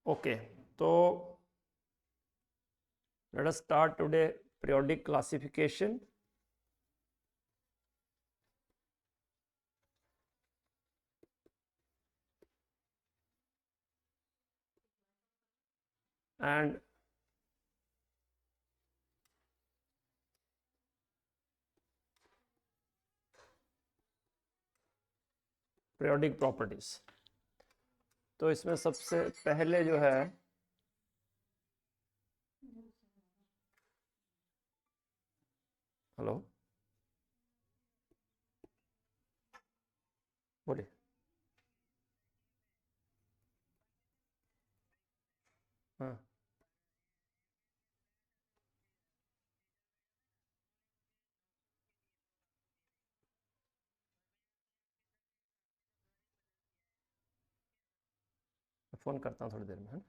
Okay, so let us start today periodic classification. And periodic properties. तो इसमें सबसे पहले जो है हेलो बोलिए। हाँ, मैं फ़ोन करता हूँ थोड़ी देर में, है ना।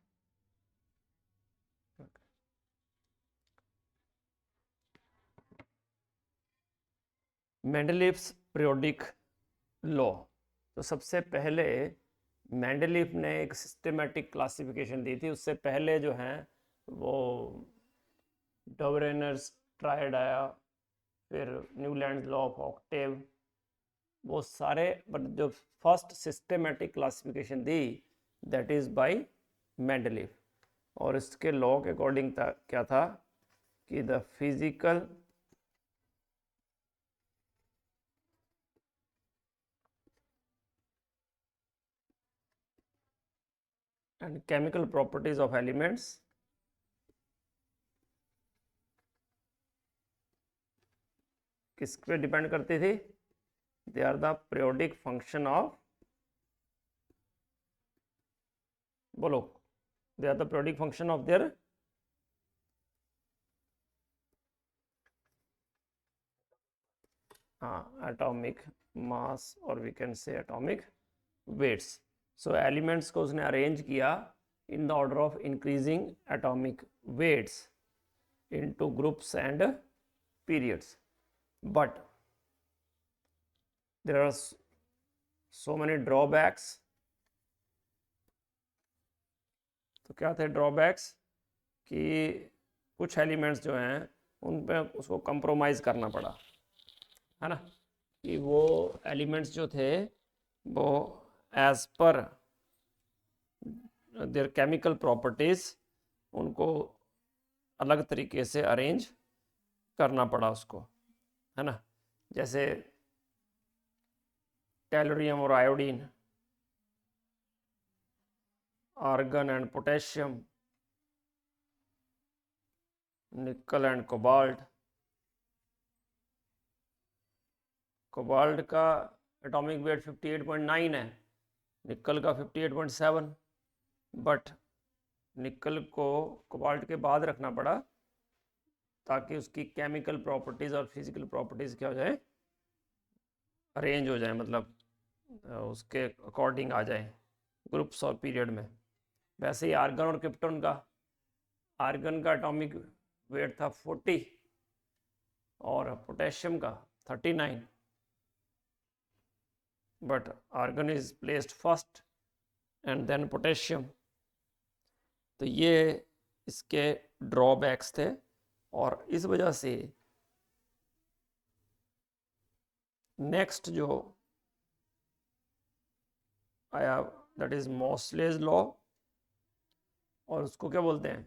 Mendeleev's periodic law. तो सबसे पहले मेंडलीव ने एक सिस्टमेटिक क्लासिफिकेशन दी थी। उससे पहले जो हैं वो डबरेनर्स ट्रायड आया, फिर न्यूलैंड लॉ ऑफ ऑक्टेव, वो सारे, बट जो फर्स्ट सिस्टमेटिक क्लासिफिकेशन दी दैट इज़ बाय मेंडलीव। और इसके लॉ के अकॉर्डिंग था क्या था कि the physical and chemical properties of elements किस पे डिपेंड करती थी? They are the periodic function of, बोलो, they are the periodic function of their atomic mass, और we can say atomic weights. So elements को उसने अरेंज किया in the order of increasing atomic weights into groups and periods, but there are so many drawbacks. तो क्या थे drawbacks? कि कुछ elements जो हैं उन पे उसको कंप्रोमाइज़ करना पड़ा, है ना। कि वो एलिमेंट्स जो थे वो as per there chemical properties उनको अलग तरीके से अरेंज करना पड़ा उसको, है ना। जैसे टेलोरियम और iodine, argon and potassium, nickel and cobalt. Cobalt का एटॉमिक वेट 58.9 है, निकल का 58.7, बट निकल को कोबाल्ट के बाद रखना पड़ा ताकि उसकी केमिकल प्रॉपर्टीज़ और फिजिकल प्रॉपर्टीज़ क्या हो जाए, अरेंज हो जाए, मतलब उसके अकॉर्डिंग आ जाए ग्रुप्स और पीरियड में। वैसे ही आर्गन और क्रिप्टॉन का, आर्गन का एटॉमिक वेट था 40 और पोटेशियम का 39, but argon is placed first and then potassium। तो ये इसके ड्रॉबैक्स थे, और इस वजह से नेक्स्ट जो आया दैट इज मोस्लेज लॉ, और उसको क्या बोलते हैं,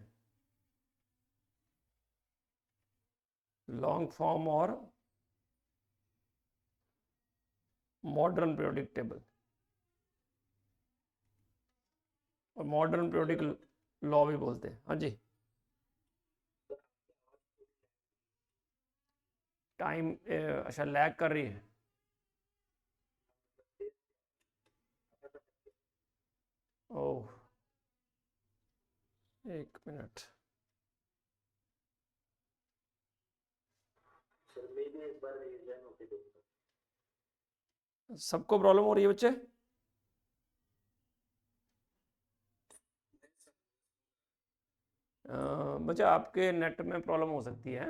लॉन्ग फॉर्म और मॉडर्न पीरियोडिक टेबल, और मॉडर्न पीरियोडिक लॉ भी बोलते हैं। हाँ जी, टाइम अच्छा लैग कर रही है। ओह, एक मिनट। सबको प्रॉब्लम हो रही है बच्चे? बच्चे आपके नेट में प्रॉब्लम हो सकती है,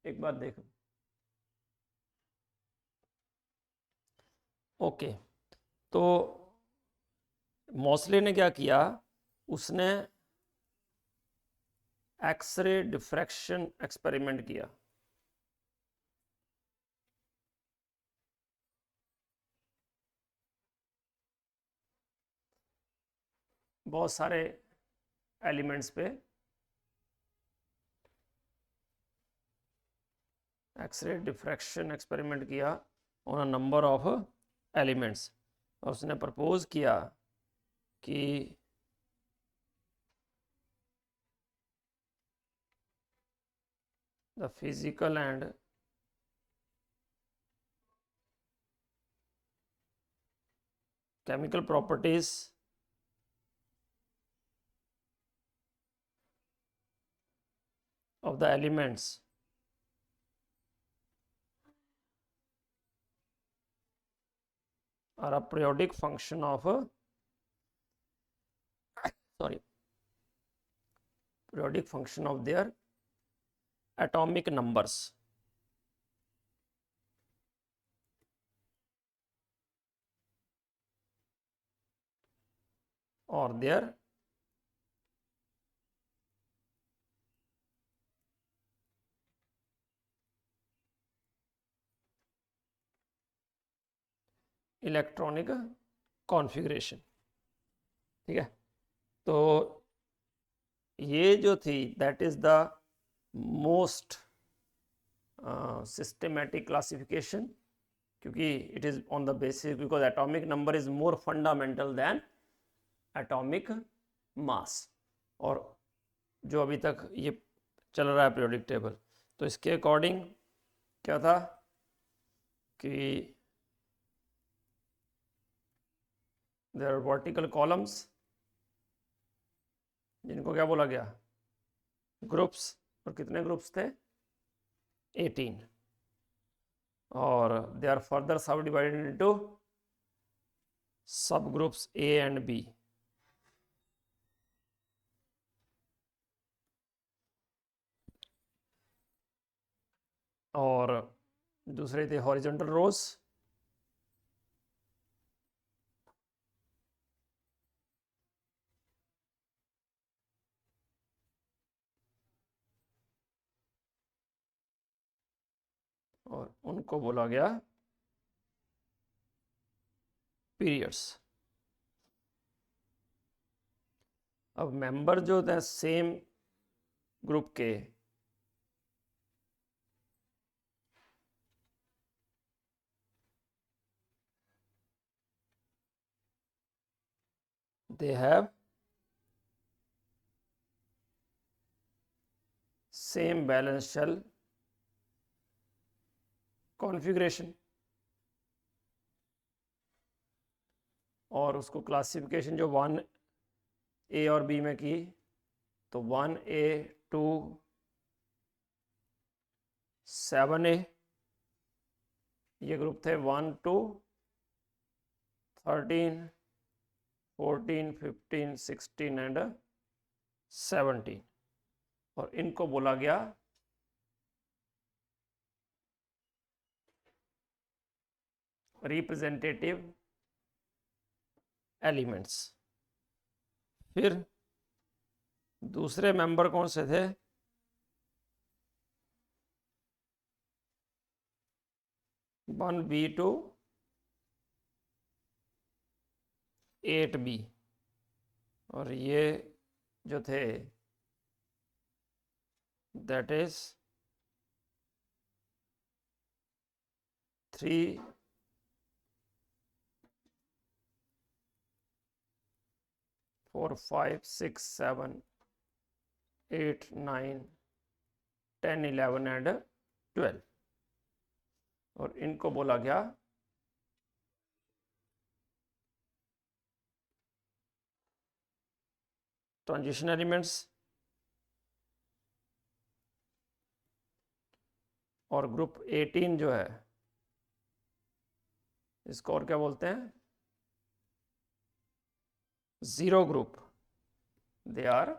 एक बार देखो। ओके, तो मोस्ले ने क्या किया, उसने एक्सरे डिफ्रैक्शन एक्सपेरिमेंट किया। बहुत सारे एलिमेंट्स पे एक्सरे डिफ्रैक्शन एक्सपेरिमेंट किया on a number of elements, और उसने प्रपोज किया कि the physical and chemical properties of the elements are a periodic function of periodic function of their atomic numbers. Or their electronic configuration. ठीक है, तो ये जो थी that is the most systematic classification, क्योंकि it is on the basis because atomic number is more fundamental than atomic mass. और जो अभी तक ये चल रहा है पीरियोडिक टेबल, तो इसके अकॉर्डिंग क्या था कि देयर आर वर्टिकल कॉलम्स, जिनको क्या बोला गया, ग्रुप्स, और कितने ग्रुप्स थे, 18, और they are further subdivided into subgroups A and B. और दूसरे थे हॉरिजॉन्टल रोज, और उनको बोला गया पीरियड्स। अब मेंबर जो थे सेम ग्रुप के, they have same balance shell configuration, और उसको क्लासिफिकेशन जो 1A और B में की, तो 1A to 7A ये ग्रुप थे, 1 to 13, 14, 15, 16 एंड 17, और इनको बोला गया रिप्रेजेंटेटिव एलिमेंट्स। फिर दूसरे मेंबर कौन से थे, 1B to 8B, और ये जो थे दैट इज 3, 4, 5, 6, 7, 8, 9, 10, 11 एंड 12, और इनको बोला गया ट्रांजिशन एलिमेंट्स। और ग्रुप 18 जो है, इसको और क्या बोलते हैं, zero group, they are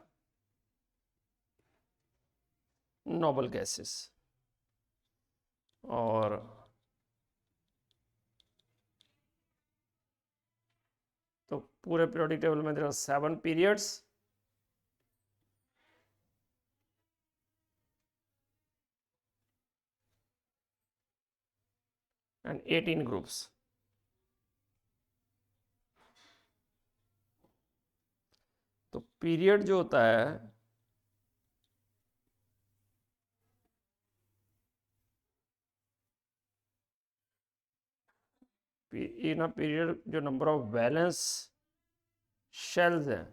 noble gases. और तो पूरे पीरियोडिक टेबल में there are 7 periods, and 18 groups. तो पीरियड जो होता है इन अ पीरियड जो नंबर ऑफ वैलेंस शेल्स हैं,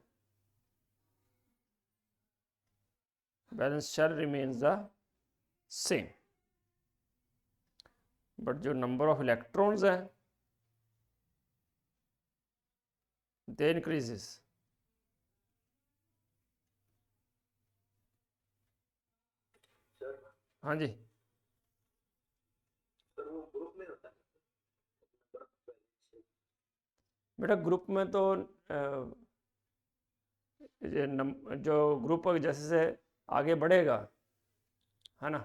valence shell remains the same, but जो नंबर ऑफ इलेक्ट्रॉन्स हैं दे इंक्रीजेस। हाँ जी, बेटा ग्रुप में तो जो ग्रुप जैसे से आगे बढ़ेगा, है ना,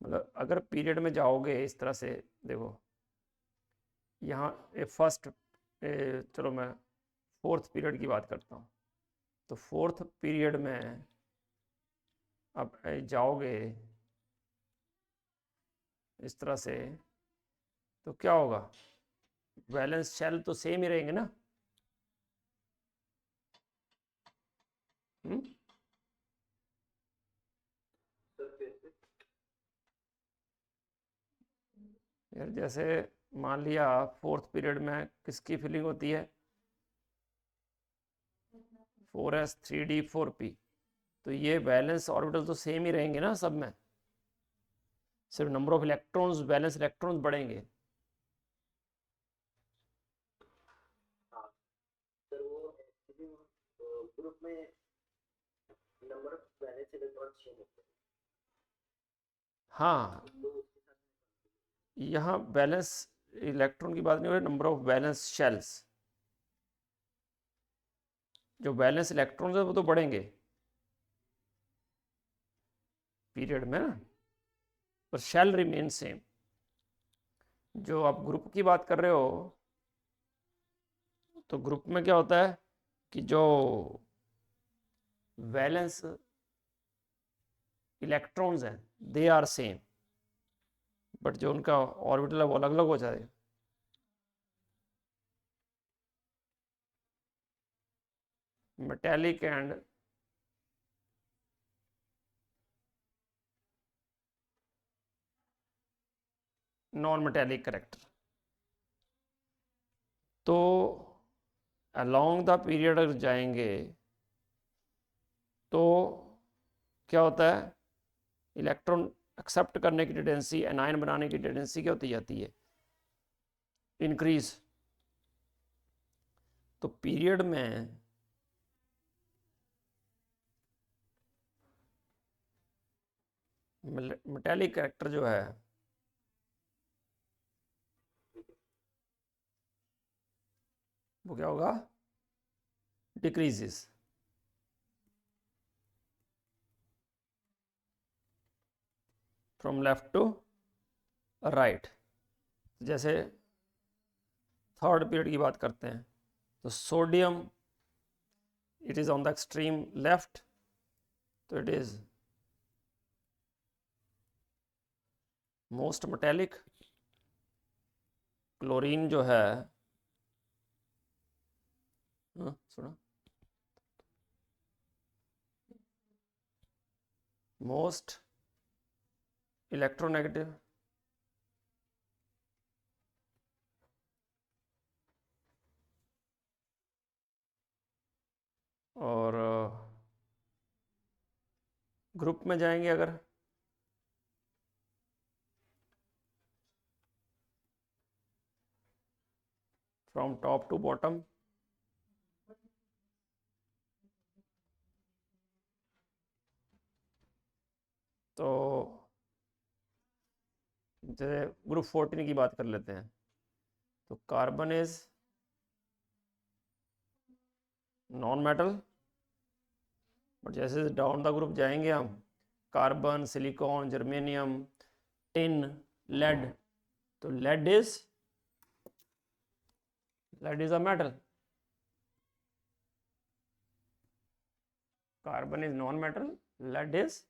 मतलब अगर पीरियड में जाओगे इस तरह से, देखो यहाँ फर्स्ट, चलो मैं फोर्थ पीरियड की बात करता हूँ। तो फोर्थ पीरियड में अब जाओगे इस तरह से, तो क्या होगा, वैलेंस शेल तो सेम ही रहेंगे ना। यार जैसे मान लिया फोर्थ पीरियड में किसकी फिलिंग होती है, 4s3d4p, तो ये वैलेंस ऑर्बिटल तो सेम ही रहेंगे ना सब में, सिर्फ number of electrons, valence electrons बढ़ेंगे। ग्रुप में number of valence electrons change होते हैं। हाँ, यहाँ बैलेंस इलेक्ट्रॉन की बात नहीं हो रही, नंबर ऑफ बैलेंस शेल्स, जो बैलेंस इलेक्ट्रॉन्स है वो तो बढ़ेंगे पीरियड में ना, पर शेल रिमेन सेम। जो आप ग्रुप की बात कर रहे हो, तो ग्रुप में क्या होता है कि जो वैलेंस इलेक्ट्रॉन्स हैं दे आर सेम, बट जो उनका ऑर्बिटल है वो अलग अलग हो जाएगा। Metallic and non metallic character. तो अलोंग द पीरियड अगर जाएंगे तो क्या होता है, इलेक्ट्रॉन एक्सेप्ट करने की टेंडेंसी, एनायन बनाने की टेंडेंसी क्या होती जाती है, इंक्रीज। तो पीरियड में मेटेलिक कैरेक्टर जो है वो क्या होगा, decreases. From left to right. जैसे थर्ड पीरियड की बात करते हैं, तो sodium it is on the extreme left, तो it is most metallic. Chlorine जो है, सुना, मोस्ट इलेक्ट्रोनेगेटिव, और ग्रुप में जाएंगे अगर, फ्रॉम टॉप टू बॉटम, तो जैसे ग्रुप 14 की बात कर लेते हैं, तो carbon is non metal, but जैसे डाउन द ग्रुप जाएंगे हम, carbon, silicon, germanium, tin, lead, तो lead is a metal. Carbon is non metal, lead is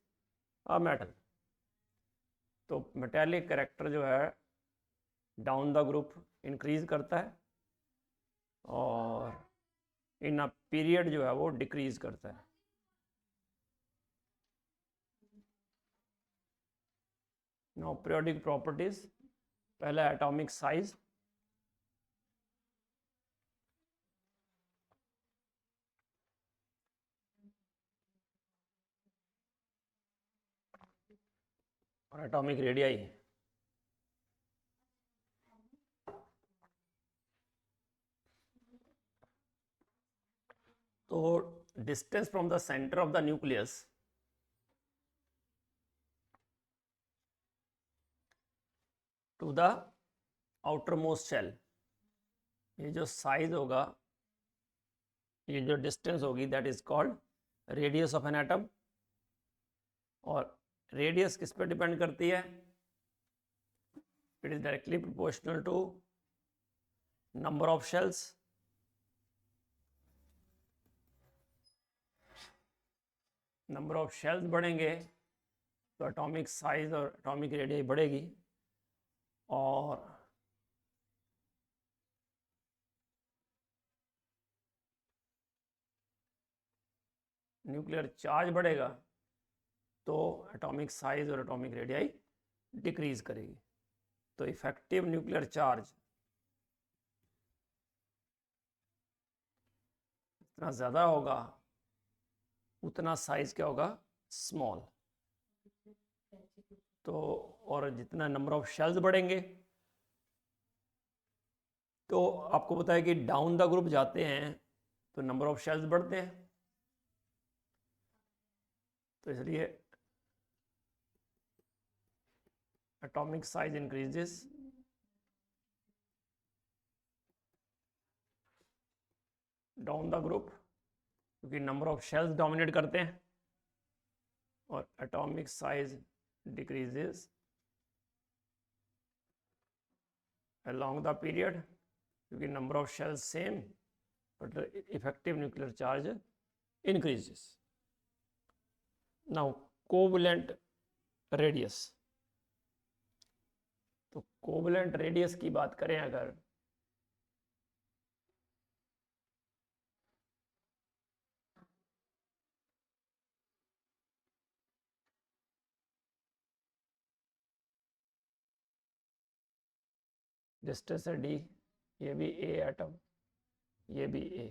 a metal. तो मेटेलिक कैरेक्टर जो है डाउन द ग्रुप इंक्रीज करता है और इन अ पीरियड जो है वो डिक्रीज करता है। नाउ पीरियोडिक प्रॉपर्टीज, पहला एटॉमिक साइज। और एटॉमिक रेडियाई। तो distance from the centre of the nucleus to the outermost shell, ये जो साइज होगा, ये जो डिस्टेंस होगी, that is called radius of an atom. और रेडियस किस पे डिपेंड करती है? It is directly proportional to number of shells. Number of shells बढ़ेंगे तो एटॉमिक साइज और एटॉमिक रेडियस बढ़ेगी। और न्यूक्लियर चार्ज बढ़ेगा तो एटॉमिक साइज और एटॉमिक रेडियाई डिक्रीज करेगी। तो इफेक्टिव न्यूक्लियर चार्ज जितना ज़्यादा होगा उतना साइज क्या होगा? स्मॉल। तो और जितना नंबर ऑफ शेल्स बढ़ेंगे, तो आपको पता है कि डाउन द ग्रुप जाते हैं तो नंबर ऑफ शेल्स बढ़ते हैं, तो इसलिए atomic size increases. Down the group, क्योंकि नंबर ऑफ शेल्स डोमिनेट करते हैं, और atomic size decreases along the period, क्योंकि number of shells same but effective nuclear charge increases. Now covalent radius, तो कोवलेंट रेडियस की बात करें अगर, डिस्टेंस है डी, ये भी ए एटम, ये भी ए।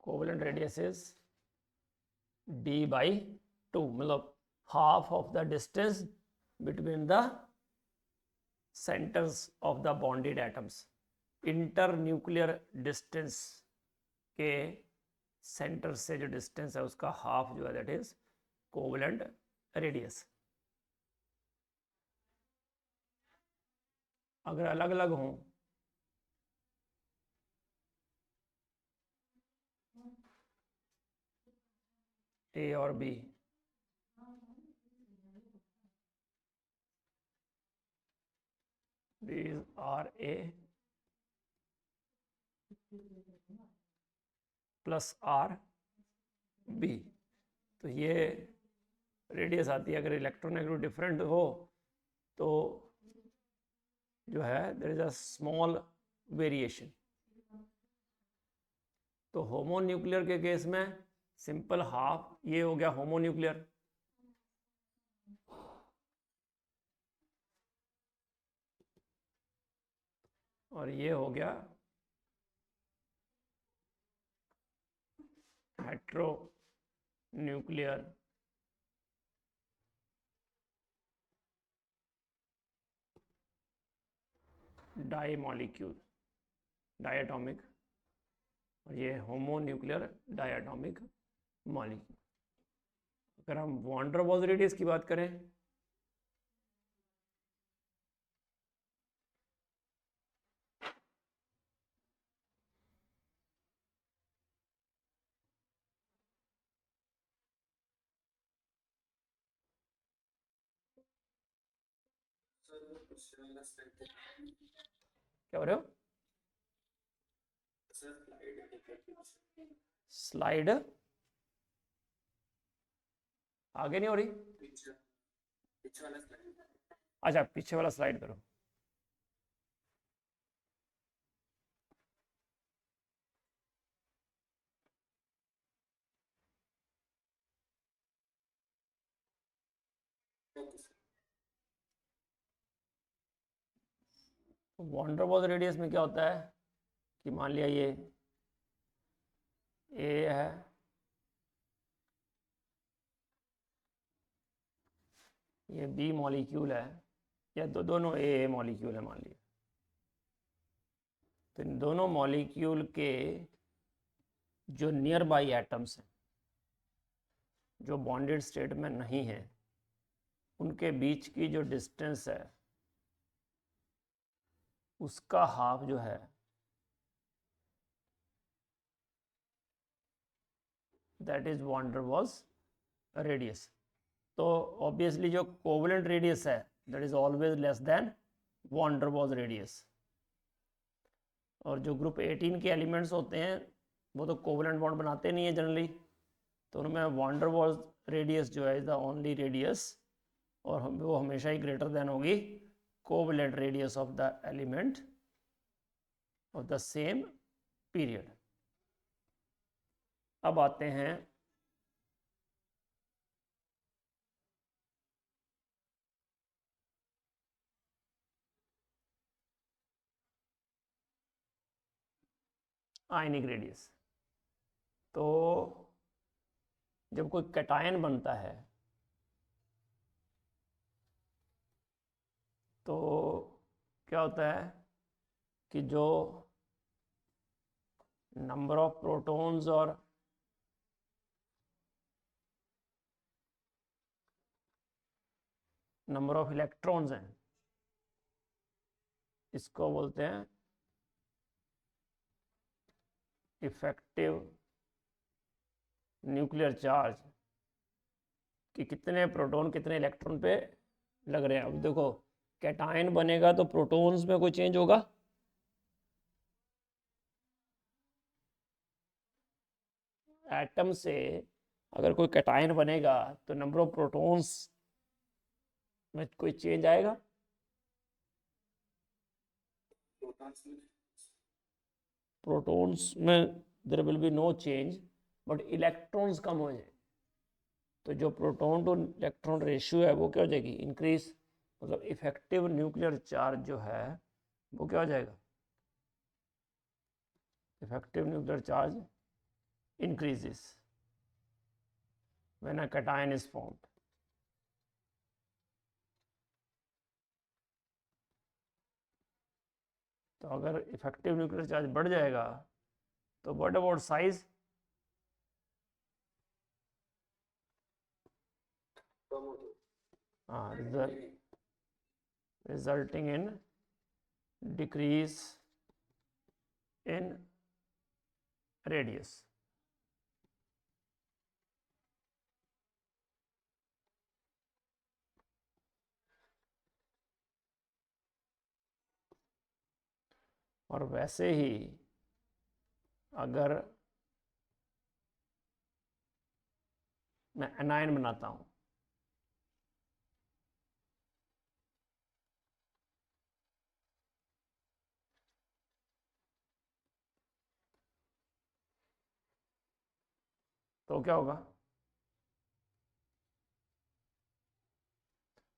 कोवलेंट रेडियस इज d/2, मतलब half of the distance between the centres of the bonded atoms. Inter nuclear distance के सेंटर से जो डिस्टेंस है उसका हाफ जो है दैट इज कोवलेंट रेडियस। अगर अलग अलग हों ए और B, these are A plus r B, तो ये रेडियस आती है। अगर इलेक्ट्रोनेगेटिव डिफरेंट हो तो जो है there is a small variation. तो होमोन्यूक्लियर के केस में सिंपल हाफ, ये हो गया होमोन्यूक्लियर, और ये हो गया heteronuclear. Di molecule, diatomic, और ये होमोन्यूक्लियर डायटोमिक मॉलिक्यूल। अगर हम वॉन डेर वाल्स रेडियस की बात करें, क्या हो रहे हो? स्लाइड आगे नहीं हो रही? अच्छा, पीछे वाला स्लाइड करो। वॉन डर वॉल्स रेडियस में क्या होता है कि मान लिया ये ए है, ये बी मॉलिक्यूल है, या दोनों ए मॉलिक्यूल है मान लिया, तो इन दोनों मॉलिक्यूल के जो नियर बाई एटम्स हैं, जो बॉन्डेड स्टेट में नहीं है, उनके बीच की जो डिस्टेंस है उसका हाफ जो है that is van der Waals radius. तो ऑब्वियसली जो कोवलेंट रेडियस है that is always less than van der Waals radius. और जो ग्रुप 18 के एलिमेंट्स होते हैं वो तो कोवलेंट बॉन्ड बनाते नहीं है जनरली, तो उनमें वॉन डर वॉल्स रेडियस जो है इज द ओनली रेडियस, और वो हमेशा ही ग्रेटर देन होगी covalent radius of the element of the same period. अब आते हैं आयनिक रेडियस। तो जब कोई कैटायन बनता है तो क्या होता है कि जो नंबर ऑफ प्रोटॉन्स और नंबर ऑफ इलेक्ट्रॉन्स हैं, इसको बोलते हैं इफेक्टिव न्यूक्लियर चार्ज, कि कितने प्रोटॉन कितने इलेक्ट्रॉन पे लग रहे हैं। अब देखो कैटायन बनेगा तो प्रोटॉन्स में कोई चेंज होगा? एटम से अगर कोई कैटायन बनेगा तो नंबर ऑफ प्रोटॉन्स में कोई चेंज आएगा? प्रोटॉन्स में there will be no change, but electrons कम हो जाए तो जो प्रोटॉन टू इलेक्ट्रॉन रेशियो है वो क्या हो जाएगी? इंक्रीज। मतलब इफेक्टिव न्यूक्लियर चार्ज जो है वो क्या हो जाएगा? Effective nuclear charge increases when a cation is formed. तो अगर इफेक्टिव न्यूक्लियर चार्ज बढ़ जाएगा तो व्हाट अबाउट साइज? हाँ, resulting in decrease in radius. और वैसे ही अगर मैं एनायन बनाता हूं तो क्या होगा?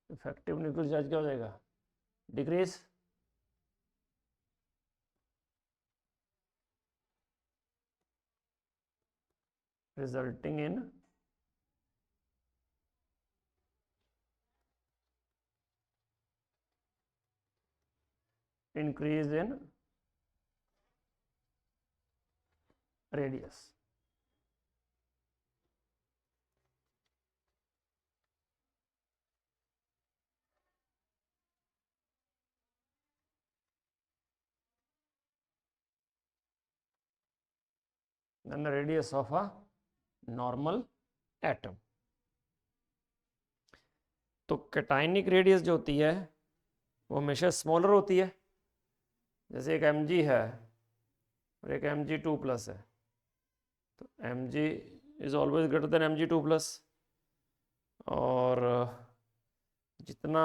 इफेक्टिव न्यूक्लियर चार्ज क्या हो जाएगा? Decrease. Resulting in increase in radius. Then the radius of a normal atom. तो कैटायनिक रेडियस जो होती है वो हमेशा स्मॉलर होती है, जैसे एक Mg है और एक Mg2+ है, तो Mg is always greater than Mg2+, और जितना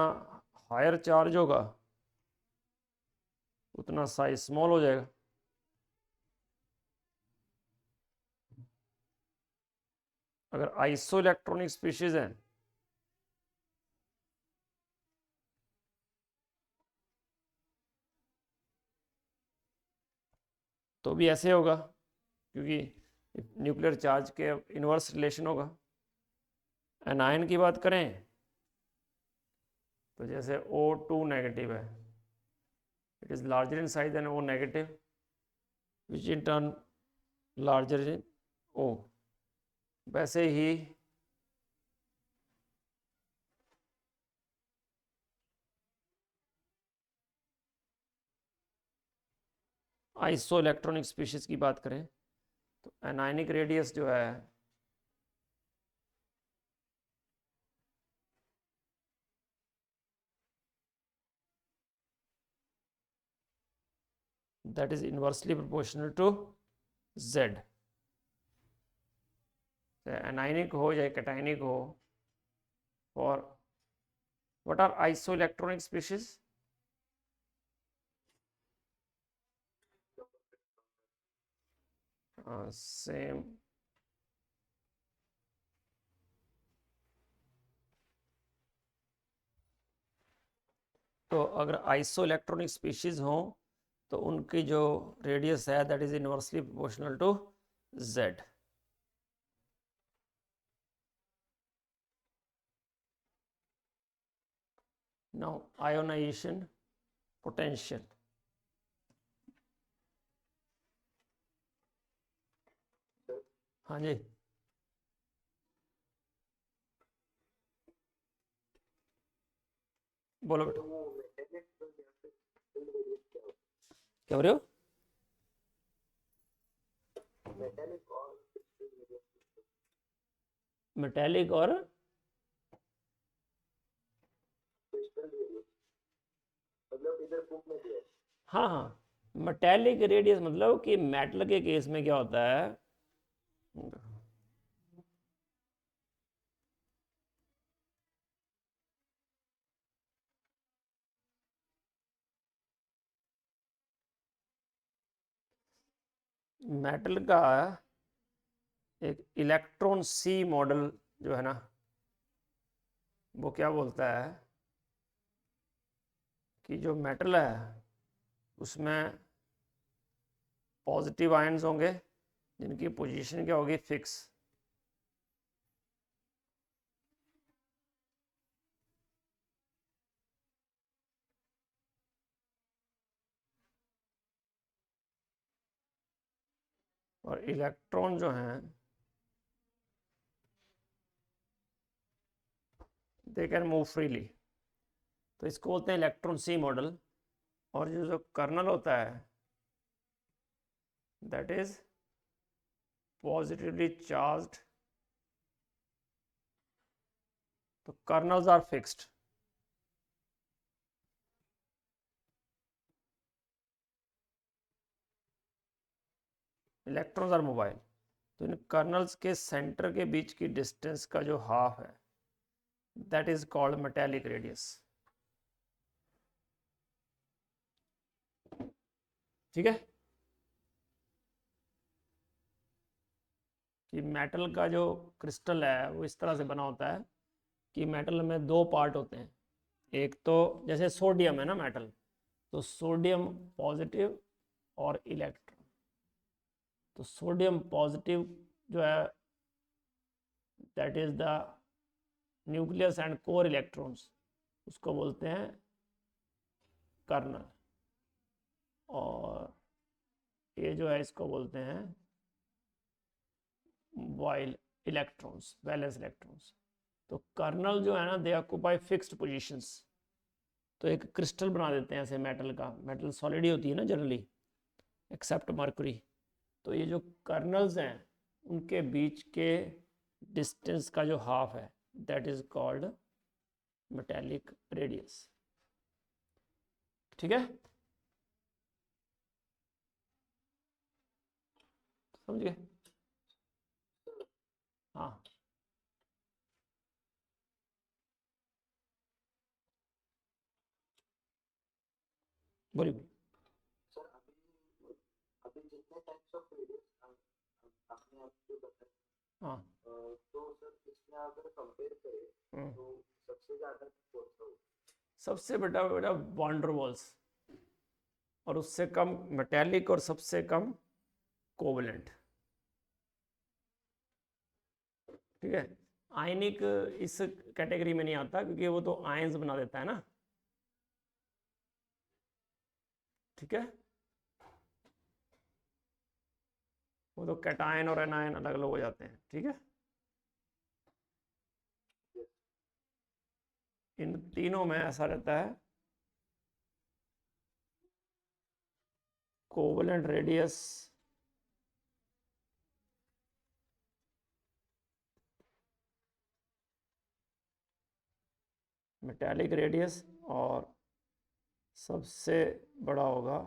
हायर चार्ज होगा उतना साइज स्मॉल हो जाएगा। अगर आइसो इलेक्ट्रॉनिक स्पीशीज है तो भी ऐसे होगा, क्योंकि न्यूक्लियर चार्ज के इनवर्स रिलेशन होगा। एनायन की बात करें तो जैसे O2 नेगेटिव है, it is larger in size than O negative, which in turn larger in O। वैसे ही आइसो इलेक्ट्रॉनिक स्पीशीज की बात करें तो एनायनिक रेडियस जो है that is inversely proportional to Z। Anionic हो या कैटायनिक हो, for what are isoelectronic species? Same तो अगर आइसोइलेक्ट्रॉनिक स्पीशीज हो तो उनकी जो रेडियस है that is inversely proportional to Z। Now ionization potential, हाँ जी बोलो बेटा, क्या बोल रहे हो? मेटेलिक और हाँ हाँ, मेटेलिक रेडियस मतलब कि मेटल के केस में क्या होता है, मेटल का एक इलेक्ट्रॉन सी मॉडल जो है ना, वो क्या बोलता है कि जो मेटल है उसमें पॉजिटिव आयंस होंगे जिनकी पोजीशन क्या होगी, फिक्स। और इलेक्ट्रॉन जो हैं दे कैन मूव फ्रीली, तो इसको बोलते हैं इलेक्ट्रॉन सी मॉडल। और जो कर्नल होता है दैट इज पॉजिटिवली चार्ज्ड, तो kernels are fixed. Electrons are mobile. तो इन कर्नल्स के सेंटर के बीच की डिस्टेंस का जो हाफ है that is called metallic radius. ठीक है, कि मेटल का जो क्रिस्टल है वो इस तरह से बना होता है कि मेटल में दो पार्ट होते हैं। एक तो जैसे सोडियम है ना मेटल, तो सोडियम पॉजिटिव और इलेक्ट्रॉन, तो सोडियम पॉजिटिव जो है that is the nucleus and core electrons, उसको बोलते हैं कर्नल। और ये जो है इसको बोलते हैं वाइल इलेक्ट्रॉन्स, वैलेंस इलेक्ट्रॉन्स। तो कर्नल जो है ना दे ऑक्यूपाई फिक्स्ड पोजीशंस। तो एक क्रिस्टल बना देते हैं ऐसे मेटल का, मेटल सॉलिड ही होती है ना जनरली एक्सेप्ट मर्क्यूरी। तो ये जो कर्नल्स हैं उनके बीच के डिस्टेंस का जो हाफ है that is called metallic radius. ठीक है, समझिए। हाँ बोलिए। सर अभी अभी जितने टाइप्स ऑफ रेडियस आपने आपको बताया, हाँ तो सर इसमें अगर कंपेयर करें हम्म। तो सबसे ज्यादा कौन सा होगा? सबसे बड़ा बड़ा वॉन्डरवॉल्स, और उससे कम मेटेलिक, और सबसे कम कोवलेंट। ठीक है। आयनिक इस कैटेगरी में नहीं आता क्योंकि वो तो आयंस बना देता है ना। ठीक है, वो तो कैटायन और एनायन अलग अलग हो जाते हैं। ठीक है, इन तीनों में ऐसा रहता है, कोवलेंट रेडियस मेटेलिक रेडियस, और सबसे बड़ा होगा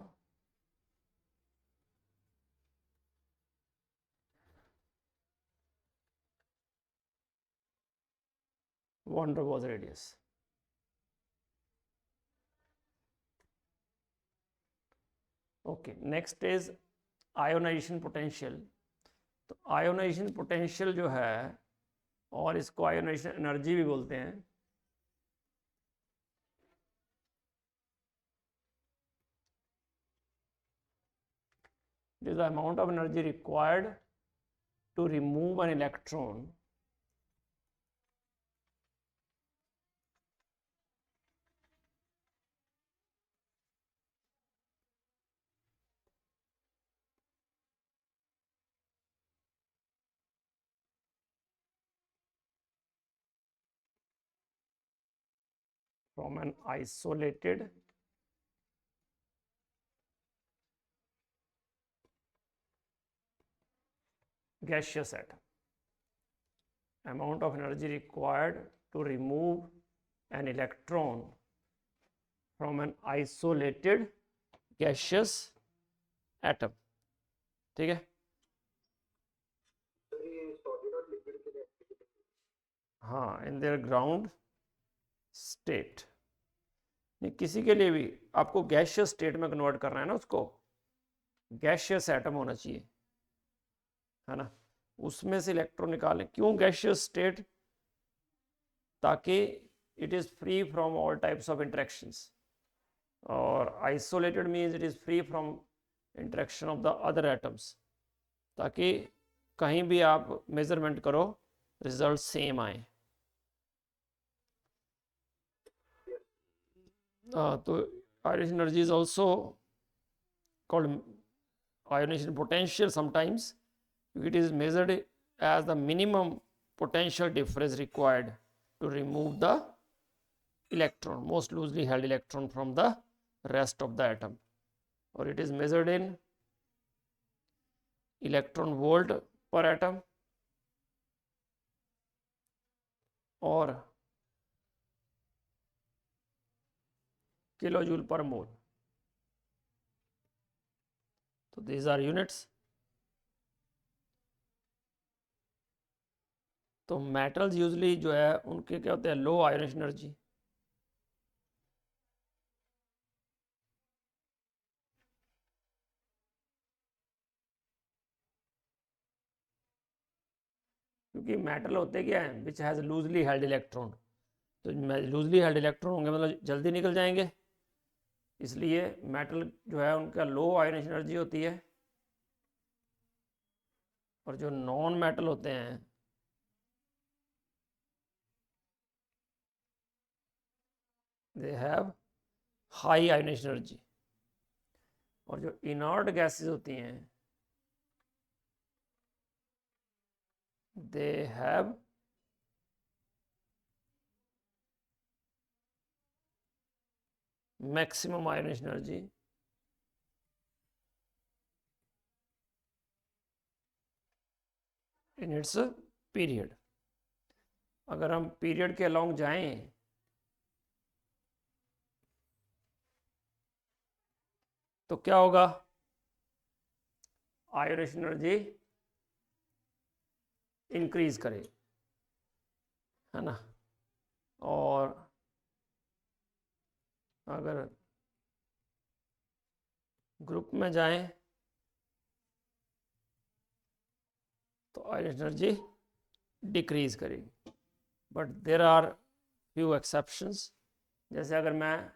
van der Waals radius. Okay, next is ionization potential. तो आयोनाइजेशन पोटेंशियल जो है, और इसको आयोनाइजेशन एनर्जी भी बोलते हैं, it is the amount of energy required to remove an electron from an isolated gaseous atom. Amount of energy required to remove an electron from an isolated gaseous atom. ठीक है। Sir ये solid और liquid के लिए applicable है? हाँ, in their ground state. नहीं, किसी के लिए भी आपको गैशियस स्टेट में कन्वर्ट करना है ना, उसको गैशियस एटम होना चाहिए, है ना। उसमें से इलेक्ट्रॉन निकालें। क्यों गैशियस स्टेट? ताकि it is free from all types of interactions, और isolated means it is free from interaction of the other atoms, ताकि कहीं भी आप मेजरमेंट करो रिजल्ट सेम आए। तो ionization energy is also called ionization potential sometimes. It is measured as the minimum potential difference required to remove the electron, most loosely held electron, from the rest of the atom, or it is measured in electron volt per atom or kilojoule per mole. So these are units. तो metals usually जो है उनके क्या होते हैं, low ionization energy. क्योंकि metal होते क्या है, which has loosely held electron. तो लूजली हेल्ड इलेक्ट्रॉन होंगे मतलब जल्दी निकल जाएंगे, इसलिए मेटल जो है उनका लो आयोनाइजेशन एनर्जी होती है। और जो नॉन मेटल होते हैं they have high ionization energy. और जो इनर्ट गैसेस होती हैं they have maximum ionization energy in its period. अगर हम पीरियड के अलॉन्ग जाएं तो क्या होगा, आयोनाइजेशन एनर्जी इंक्रीज करे, है ना। और अगर ग्रुप में जाएं तो आयनिक एनर्जी डिक्रीज करेगी। But there are few exceptions. जैसे अगर मैं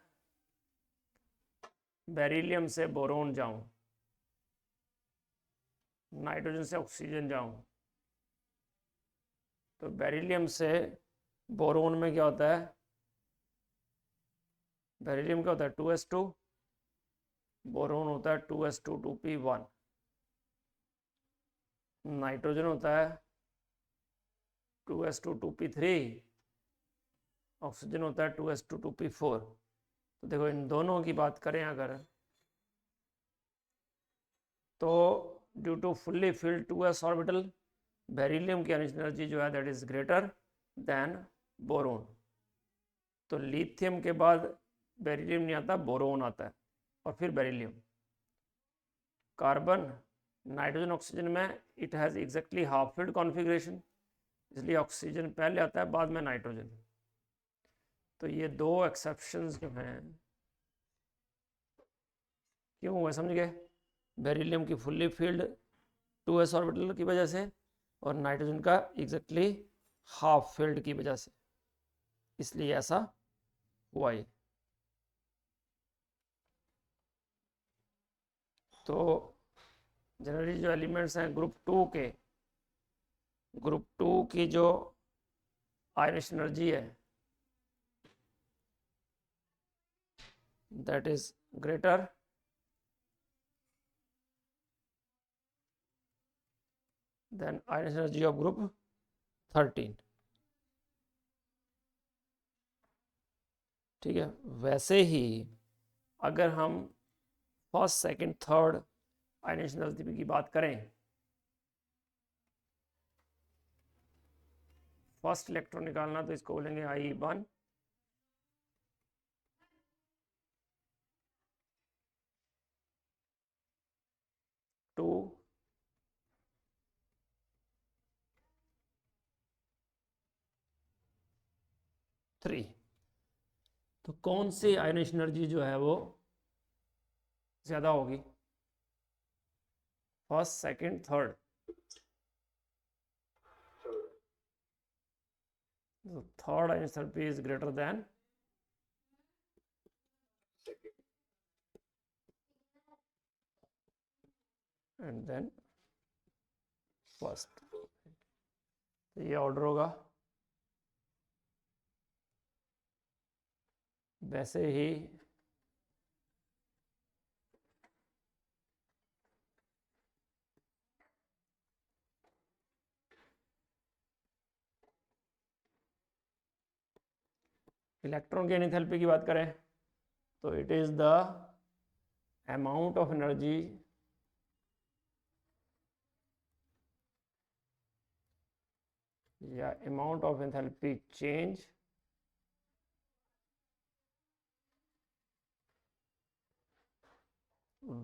बेरिलियम से बोरोन जाऊं, नाइट्रोजन से ऑक्सीजन जाऊं, तो बेरिलियम से बोरोन में क्या होता है, बेरिलियम क्या होता है 2s2, बोरोन होता है 2s2 2p1, नाइट्रोजन होता है 2s2 2p3, ऑक्सीजन होता है 2s2 2p4। तो देखो इन दोनों की बात करें अगर, तो due to fully filled 2s orbital, beryllium की एनर्जी जो है that is greater than boron. तो लिथियम के बाद बेरिलियम नहीं आता, बोरोन आता है और फिर बेरिलियम। कार्बन, नाइट्रोजन, ऑक्सीजन में it has exactly half filled configuration, इसलिए ऑक्सीजन पहले आता है बाद में नाइट्रोजन। तो ये दो एक्सेप्शंस जो हैं क्यों हुए समझ गए, बेरिलियम की फुल्ली फिल्ड 2s ऑर्बिटल की वजह से और नाइट्रोजन का एग्जैक्टली हाफ फिल्ड की वजह से, इसलिए ऐसा हुआ ये। तो जनरली जो एलिमेंट्स हैं ग्रुप टू की जो आयनिक एनर्जी है that is greater then ionic energy of group 13। ठीक है, वैसे ही अगर हम first second third ionic energy की बात करें, फर्स्ट इलेक्ट्रॉन निकालना तो इसको बोलेंगे I1, टू, 3। तो कौन सी आयनिक एनर्जी जो है वो ज़्यादा होगी, फर्स्ट सेकंड थर्ड? तो third ionic energy is greater than and than first. तो ये ऑर्डर होगा। वैसे ही इलेक्ट्रॉन की एंथैल्पी की बात करें तो it is the amount of energy या amount of enthalpy change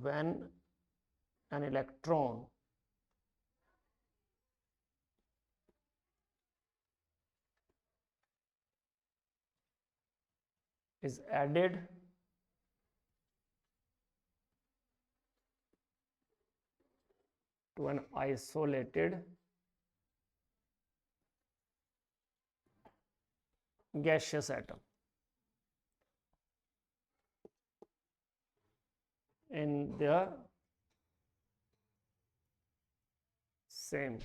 when an electron is added to an isolated gaseous atom in the same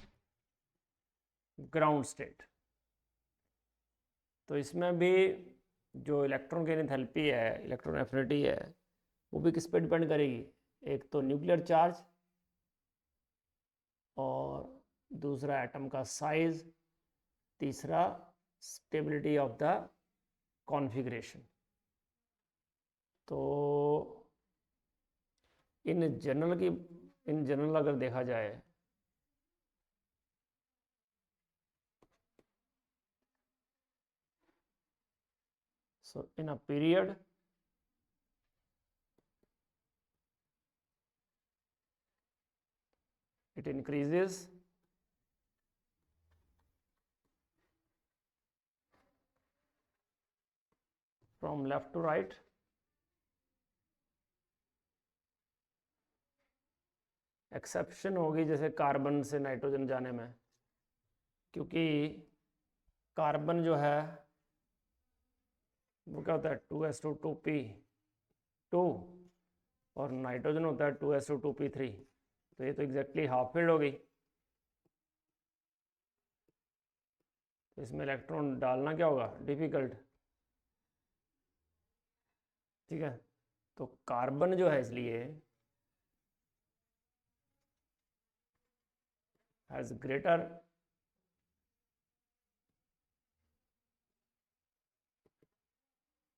ground state। तो इसमें भी जो इलेक्ट्रॉन की एंथैल्पी है, इलेक्ट्रॉन एफिनिटी है, वो भी किस पे डिपेंड करेगी, एक तो न्यूक्लियर चार्ज और दूसरा एटम का साइज, तीसरा स्टेबिलिटी ऑफ द कॉन्फ़िगरेशन। तो इन जनरल अगर देखा जाए so in a period it increases from left to right, exception होगी जैसे कार्बन से नाइट्रोजन जाने में, क्योंकि कार्बन जो है वो क्या होता है 2s2 2p2, और नाइट्रोजन होता है 2s2 2p3, तो ये तो एग्जैक्टली हाफ फील्ड होगी, तो इसमें इलेक्ट्रॉन डालना क्या होगा, डिफिकल्ट। ठीक है, तो कार्बन जो है इसलिए has greater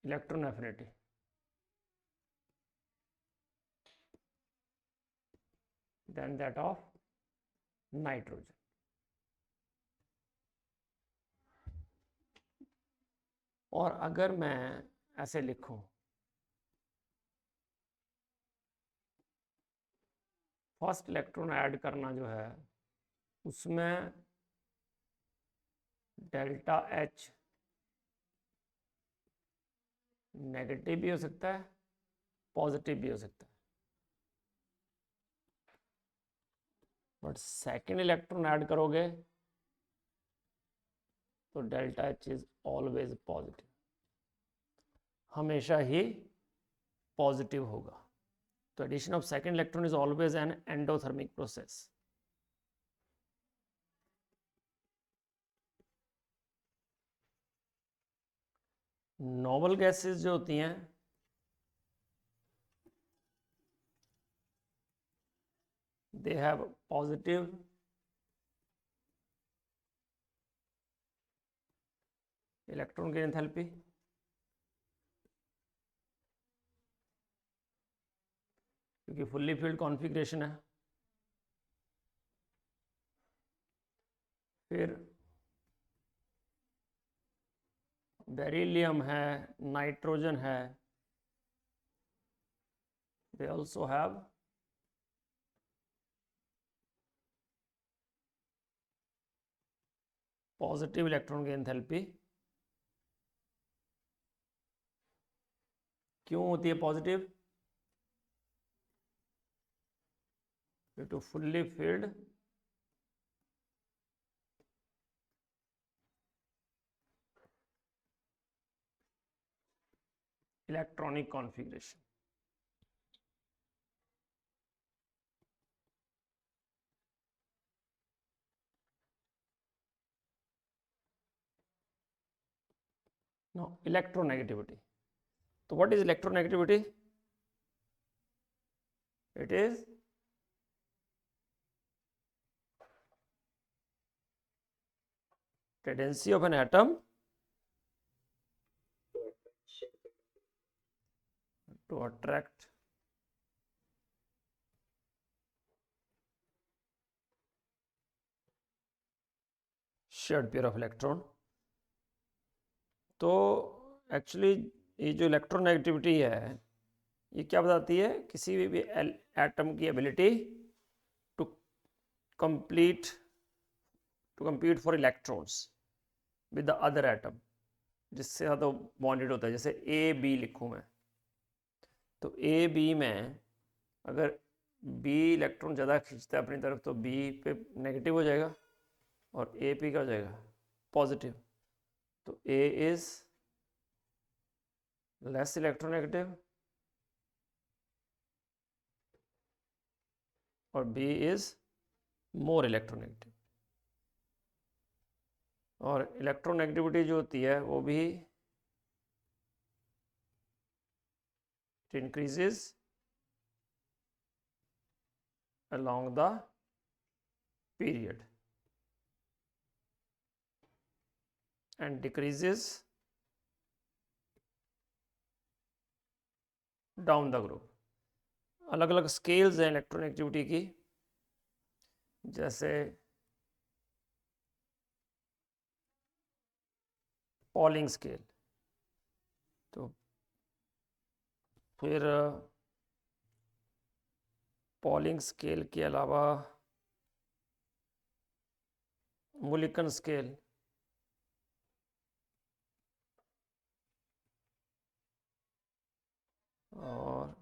electron affinity than that of nitrogen. और अगर मैं ऐसे लिखूं, फर्स्ट इलेक्ट्रॉन ऐड करना जो है उसमें डेल्टा एच नेगेटिव भी हो सकता है, पॉजिटिव भी हो सकता है, बट सेकेंड इलेक्ट्रॉन ऐड करोगे तो delta H is always positive, हमेशा ही पॉजिटिव होगा। तो addition of second electron is always an endothermic process. Noble gases जो होती हैं they have positive electron gain enthalpy, क्योंकि फुल्ली फील्ड कॉन्फ़िगरेशन है। फिर बेरिलियम है, नाइट्रोजन है, they also have positive electron की एंथैल्पी। क्यों होती है positive? Due to fully filled electronic configuration. No electronegativity. तो what is electronegativity? It is tendency of an atom to attract shared pair of electron। तो actually ये जो electronegativity है ये क्या बताती है? किसी भी एटम की ability to complete to compete for electrons with the other atom, जिससे ज़्यादा बॉन्डेड होता है। जैसे ए बी लिखूँ मैं, तो ए बी में अगर बी इलेक्ट्रॉन ज़्यादा खींचता है अपनी तरफ तो बी पे नेगेटिव हो जाएगा और ए पे क्या हो जाएगा? पॉजिटिव। तो ए इज लेस इलेक्ट्रोनेगेटिव और बी इज मोर इलेक्ट्रोनेगेटिव। और इलेक्ट्रोनेगेटिविटी जो होती है वो भी increases along the period and decreases down the group। अलग अलग स्केल्स हैं इलेक्ट्रोनेगेटिविटी की, जैसे पॉलिंग स्केल, तो फिर पॉलिंग स्केल के अलावा मुलिकन स्केल, और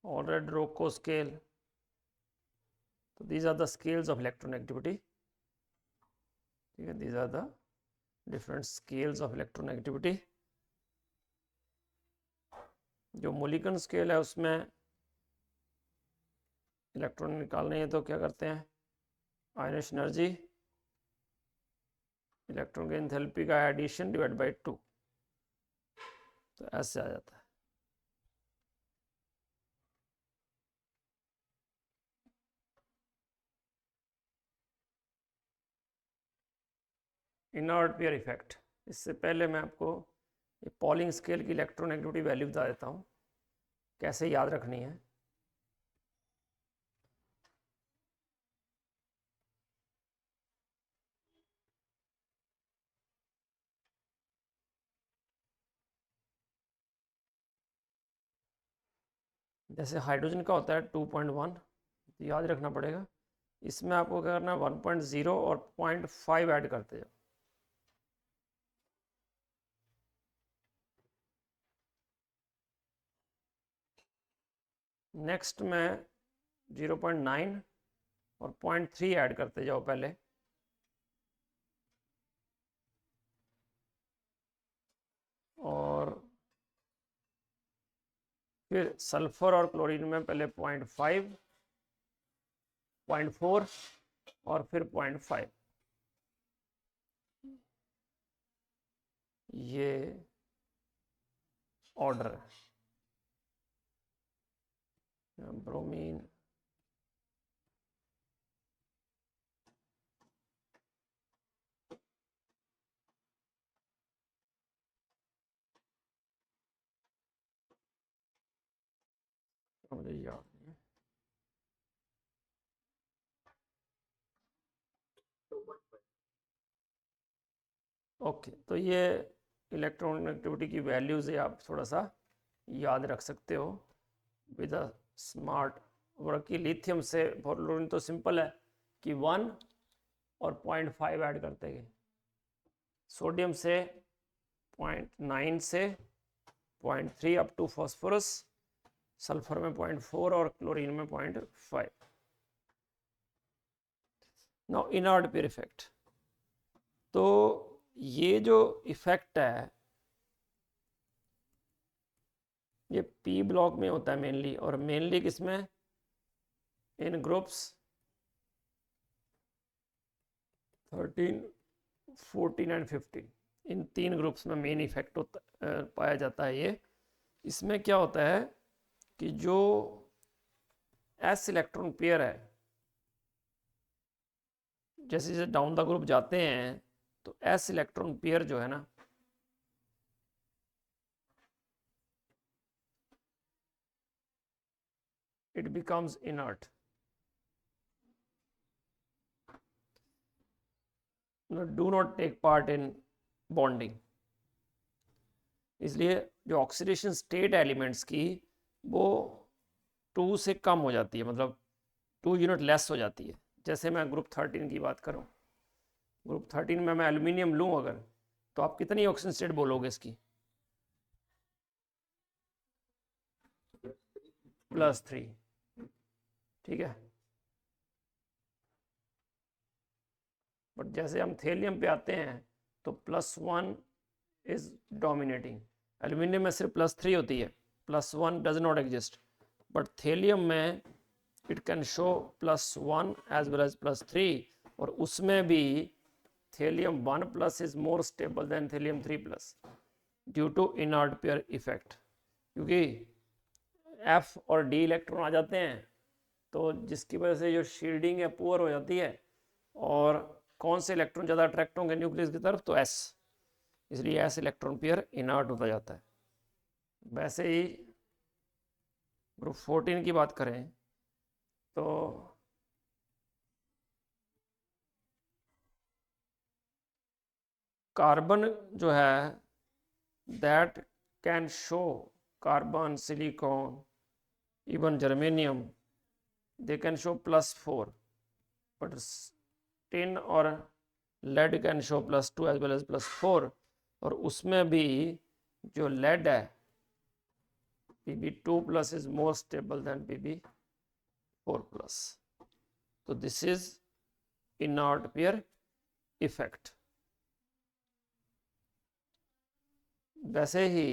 Allred Rocco scale. So these are the scales of electronegativity. ठीक है, these are the different scales of electronegativity. जो Mulliken scale है उसमें इलेक्ट्रॉन निकालने हैं तो क्या करते हैं, आयनिश एनर्जी इलेक्ट्रॉन के एंथैल्पी का एडिशन डिवाइड बाय 2, तो ऐसे आ जाता है। इनर्ट पेयर इफेक्ट, इससे पहले मैं आपको ये पॉलिंग स्केल की इलेक्ट्रोनेगेटिविटी वैल्यू बता देता हूँ, कैसे याद रखनी है। जैसे हाइड्रोजन का होता है 2.1, तो याद रखना पड़ेगा। इसमें आपको क्या करना है, 1.0 और 0.5 ऐड करते जाओ। नेक्स्ट में 0.9 और 0.3 ऐड करते जाओ पहले, और फिर सल्फर और क्लोरीन में पहले 0.5, 0.4 और फिर 0.5। ये ऑर्डर है। ब्रोमीन, मुझे याद नहीं है। ओके, तो ये इलेक्ट्रोनेगेटिविटी की वैल्यूज है, आप थोड़ा सा याद रख सकते हो विद अ स्मार्ट वर्क। की लिथियम से फ्लोरीन तो सिंपल है कि 1 और 0.5 ऐड करते गए, सोडियम से 0.9 से 0.3 अप टू फॉस्फोरस, सल्फर में 0.4 और क्लोरीन में 0.5। नाउ इनर्ट पेयर इफेक्ट, तो ये जो इफेक्ट है ये पी ब्लॉक में होता है मेनली, और मेनली किसमें, इन ग्रुप्स 13, 14 एंड 15, इन 3 ग्रुप्स में मेन इफेक्ट होता पाया जाता है ये। इसमें क्या होता है कि जो एस इलेक्ट्रॉन पेयर है, जैसे जैसे डाउन द ग्रुप जाते हैं तो एस इलेक्ट्रॉन पेयर जो है ना, it becomes inert. Do not take part in bonding. इसलिए जो ऑक्सीडेशन स्टेट एलिमेंट्स की वो 2 से कम हो जाती है, मतलब 2 यूनिट लेस हो जाती है। जैसे मैं ग्रुप 13 की बात करूं, ग्रुप 13 में मैं एल्यूमिनियम लूं अगर, तो आप कितनी ऑक्सीजन स्टेट बोलोगे इसकी, +3, ठीक है। बट जैसे हम थेलियम पे आते हैं तो +1 इज डोमिनेटिंग। एल्यूमिनियम में सिर्फ +3 होती है, +1 does not exist, but thallium में it can show +1 as well as +3, और उसमें भी thallium 1+ is more stable than thallium 3+ due to inert pair effect. क्योंकि F और D इलेक्ट्रॉन आ जाते हैं तो जिसकी वजह से जो शील्डिंग है पुअर हो जाती है, और कौन से इलेक्ट्रॉन ज़्यादा अट्रैक्ट होंगे न्यूक्लियस की तरफ, तो S, इसलिए S इलेक्ट्रॉन पेयर इनर्ट होता जाता है। वैसे ही ग्रुप 14 की बात करें तो कार्बन जो है that can show, carbon, silicon, even germanium, they can show +4, but tin और lead can show +2 as well as +4, और उसमें भी जो लेड है Pb2+ is more stable than Pb4+. तो this is inert pair effect. वैसे ही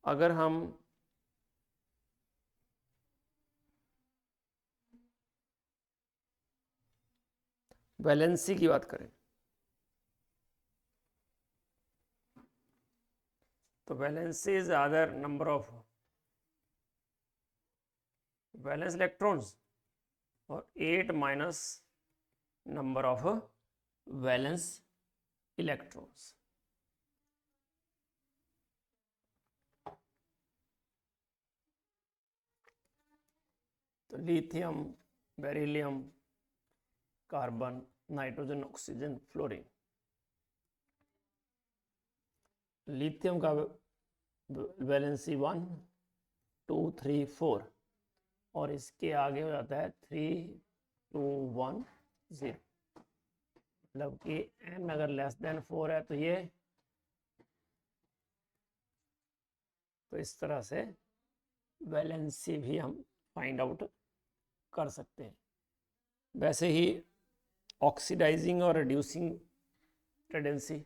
अगर हम वैलेंसी की बात करें तो valency is other number of valence electrons और 8 minus number of valence electrons. तो lithium, beryllium, carbon, nitrogen, oxygen, fluorine. Lithium का वैलेंसी 1, 2, 3, 4 और इसके आगे हो जाता है 3, 2, 1, 0. मतलब कि n अगर लेस देन 4 है तो ये, तो इस तरह से वैलेंसी भी हम फाइंड आउट कर सकते हैं. वैसे ही ऑक्सीडाइजिंग और रिड्यूसिंग टेंडेंसी,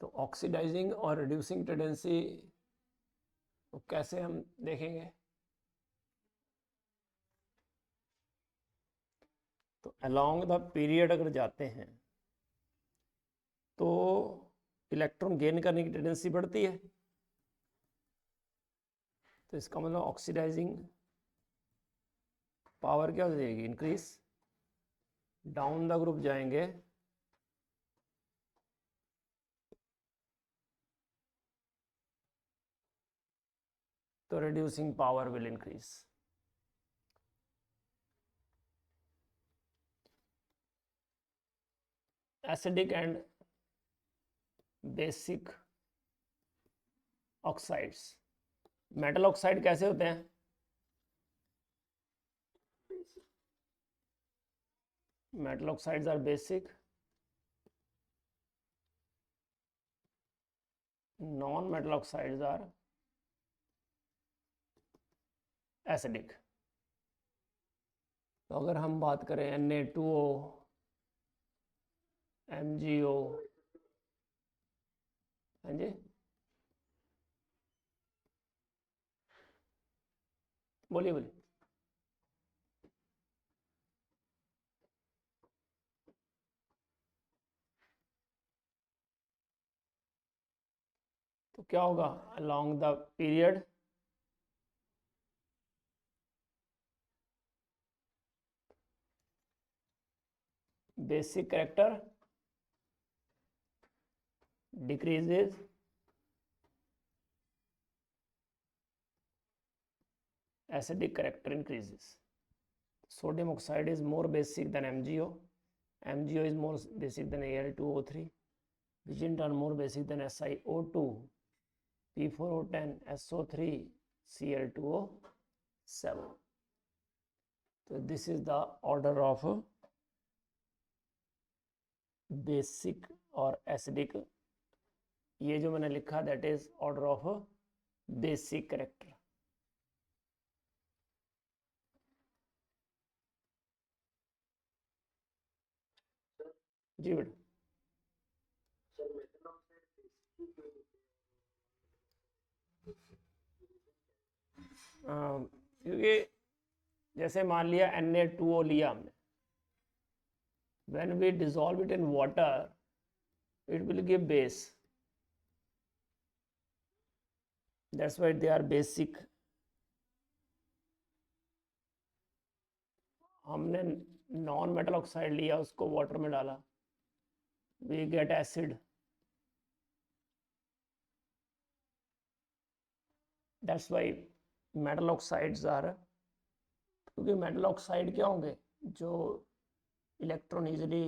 तो ऑक्सीडाइजिंग और रिड्यूसिंग टेंडेंसी तो कैसे हम देखेंगे. तो अलोंग द पीरियड अगर जाते हैं तो इलेक्ट्रॉन गेन करने की टेंडेंसी बढ़ती है. तो इसका मतलब ऑक्सीडाइजिंग पावर क्या हो जाएगी, इंक्रीज. डाउन द ग्रुप जाएंगे तो reducing power will increase. Acidic and basic oxides. Metal oxide कैसे होते हैं, metal oxides are basic, non metal oxides are acidic. तो अगर हम बात करें Na2O, MgO, हाँ जी बोलिए बोलिए. तो क्या होगा, along the period basic character decreases, acidic character increases. Sodium oxide is more basic than MgO. MgO is more basic than Al2O3, which in turn more basic than SiO2, P4O10, SO3, Cl2O7. So this is the order of basic और acidic. ये जो मैंने लिखा that is order of basic character. जी बेटा. क्योंकि जैसे मान लिया Na2O लिया हमने, when we dissolve it in water it will give base, that's why they are basic. हमने नॉन मेटल ऑक्साइड लिया, उसको वाटर में डाला, we get acid, that's why metal oxides are. क्योंकि मेटल ऑक्साइड क्या होंगे, जो इलेक्ट्रॉन इजीली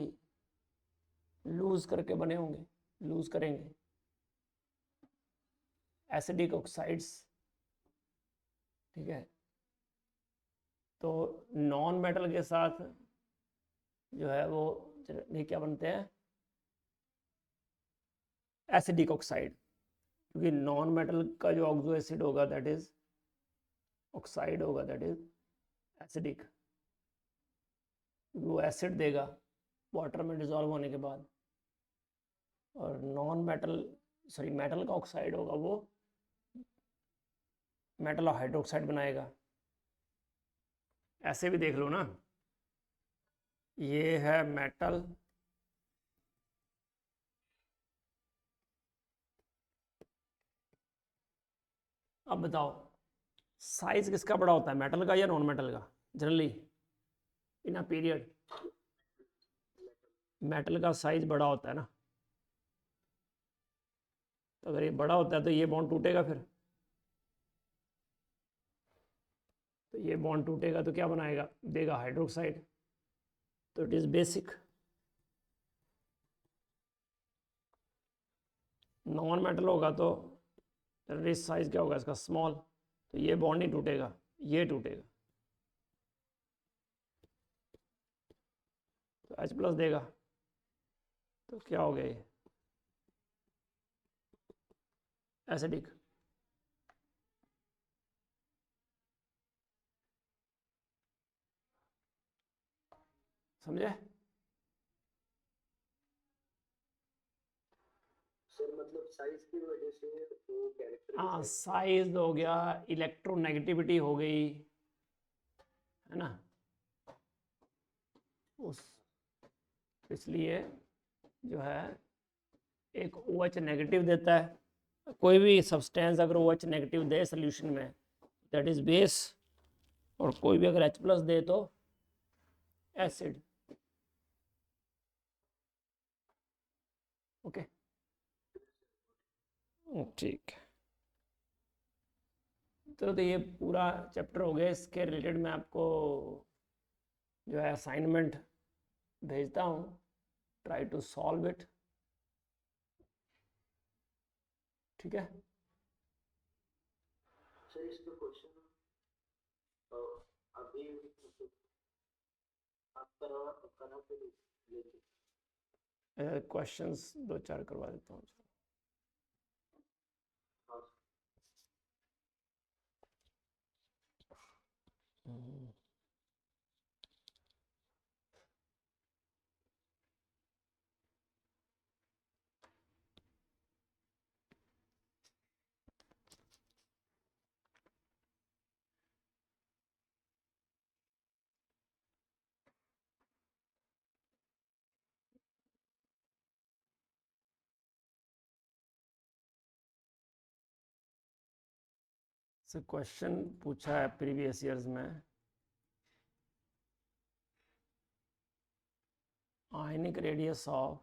लूज करके बने होंगे, लूज करेंगे. एसिडिक ऑक्साइड्स, ठीक है। तो नॉन मेटल के साथ जो है वो ये क्या बनते हैं, एसिडिक ऑक्साइड, क्योंकि नॉन मेटल का जो ऑक्सो एसिड होगा दैट इज ऑक्साइड होगा, दैट इज एसिडिक, वो एसिड देगा वाटर में डिजॉल्व होने के बाद। और नॉन मेटल सॉरी मेटल का ऑक्साइड होगा वो मेटल हाइड्रोक्साइड बनाएगा। ऐसे भी देख लो ना, ये है मेटल, अब बताओ साइज किसका बड़ा होता है, मेटल का या नॉन मेटल का generally in a period? Metal का साइज बड़ा होता है ना, तो अगर ये बड़ा होता है तो ये बॉन्ड टूटेगा, फिर तो ये बॉन्ड टूटेगा तो क्या बनाएगा, देगा हाइड्रोक्साइड, तो it is basic. Non metal होगा तो जनरली साइज क्या होगा इसका, स्मॉल, तो ये बॉन्ड नहीं टूटेगा, ये टूटेगा, तो H प्लस देगा, तो क्या हो गया ये एसिडिक। समझे? सर मतलब साइज की वजह से वो कैरेक्टर हाँ, साइज हो गया, इलेक्ट्रोनेगेटिविटी हो गई, है ना, उस इसलिए जो है एक OH नेगेटिव देता है, कोई भी सब्सटेंस अगर OH नेगेटिव दे सोल्यूशन में दैट इज बेस, और कोई भी अगर H प्लस दे तो एसिड। ओके, ठीक। तो ये पूरा चैप्टर हो गया, इसके रिलेटेड मैं आपको जो है असाइनमेंट भेजता हूँ, ट्राई टू सॉल्व इट, ठीक है। सर इसका क्वेश्चन अभी आप करा के लेते क्वेश्चंस दो चार करवा देता हूँ। हाँ से क्वेश्चन पूछा है प्रीवियस ईयर्स में, ionic radius of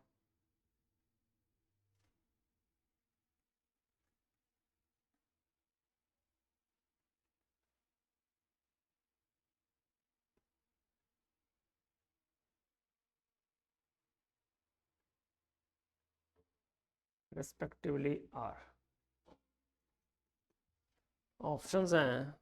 respectively are. Options हैं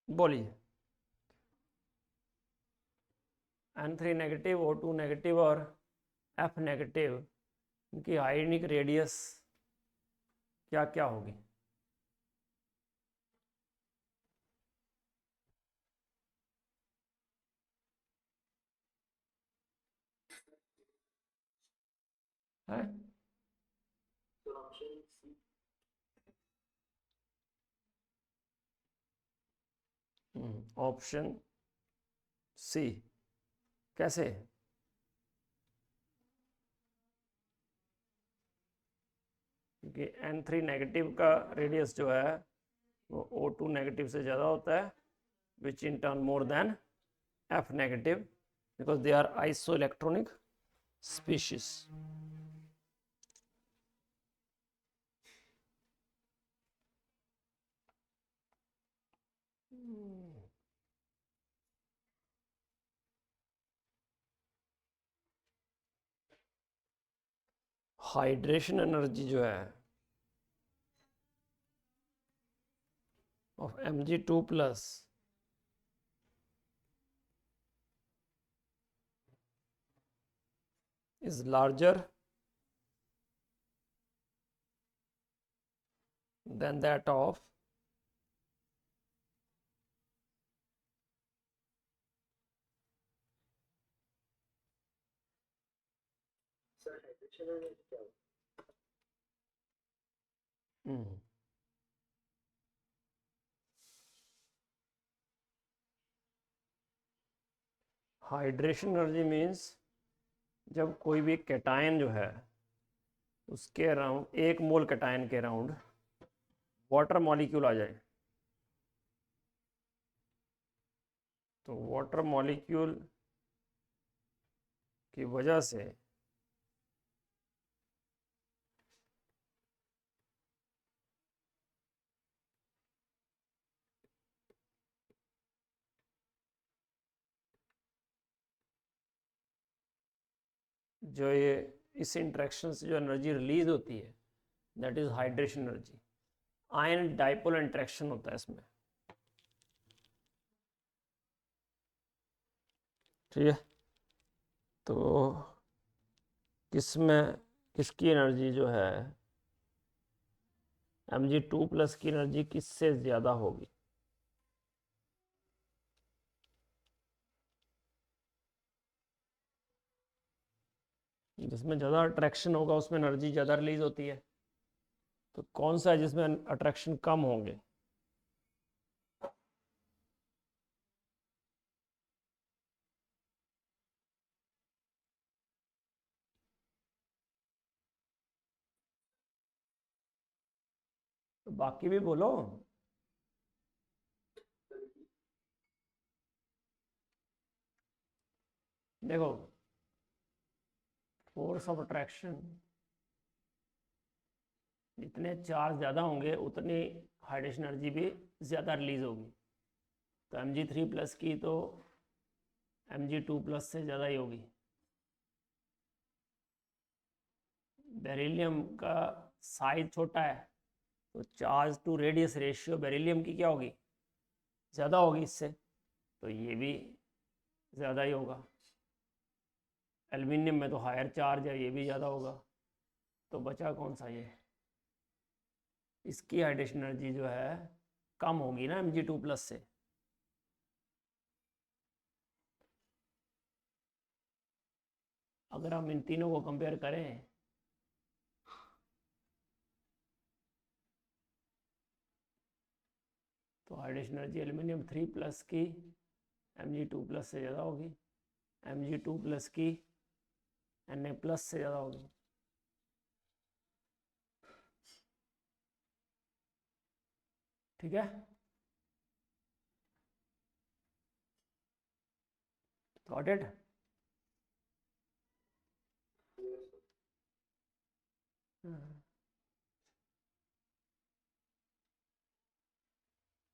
बोलिए, N3 नेगेटिव, O2 नेगेटिव और F नेगेटिव, इनकी आयनिक रेडियस क्या क्या होगी? है sir option C option C, कैसे? क्योंकि N3 नेगेटिव का रेडियस जो है वो O2 नेगेटिव से ज़्यादा होता है, which in turn more than F negative, because they are isoelectronic species. Hydration energy जो है of Mg2 plus is larger than that of sir hydration energy क्या होती हाइड्रेशन एनर्जी मीन्स जब कोई भी कैटायन जो है उसके अराउंड 1 मोल कैटायन के अराउंड वाटर मॉलिक्यूल आ जाए, तो वाटर मॉलिक्यूल की वजह से जो ये इस इंट्रैक्शन से जो एनर्जी रिलीज होती है, that is hydration energy. Ion dipole interaction होता है इसमें. ठीक है, तो किसकी एनर्जी जो है Mg2 प्लस की एनर्जी किससे ज़्यादा होगी? जिसमें ज़्यादा अट्रैक्शन होगा उसमें एनर्जी ज़्यादा रिलीज होती है. तो कौन सा है जिसमें अट्रैक्शन कम होंगे? तो बाकी भी बोलो. देखो, फोर्स ऑफ अट्रैक्शन जितने चार्ज ज़्यादा होंगे उतनी हाइड्रेशन एनर्जी भी ज़्यादा रिलीज होगी. तो Mg3 प्लस की तो Mg2 प्लस से ज़्यादा ही होगी. बेरिलियम का साइज छोटा है तो charge to radius ratio beryllium की क्या होगी? ज़्यादा होगी इससे, तो ये भी ज़्यादा ही होगा. एल्युमिनियम में तो हायर चार्ज है, ये भी ज़्यादा होगा. तो बचा कौन सा? ये इसकी हाइड्रेशन एनर्जी जो है कम होगी ना Mg2 प्लस से. अगर हम इन तीनों को कंपेयर करें तो हाइड्रेशन एनर्जी एल्युमिनियम 3 प्लस की Mg2 प्लस से ज़्यादा होगी, Mg2 प्लस की Na प्लस से ज़्यादा होगी. ठीक है, गॉट इट.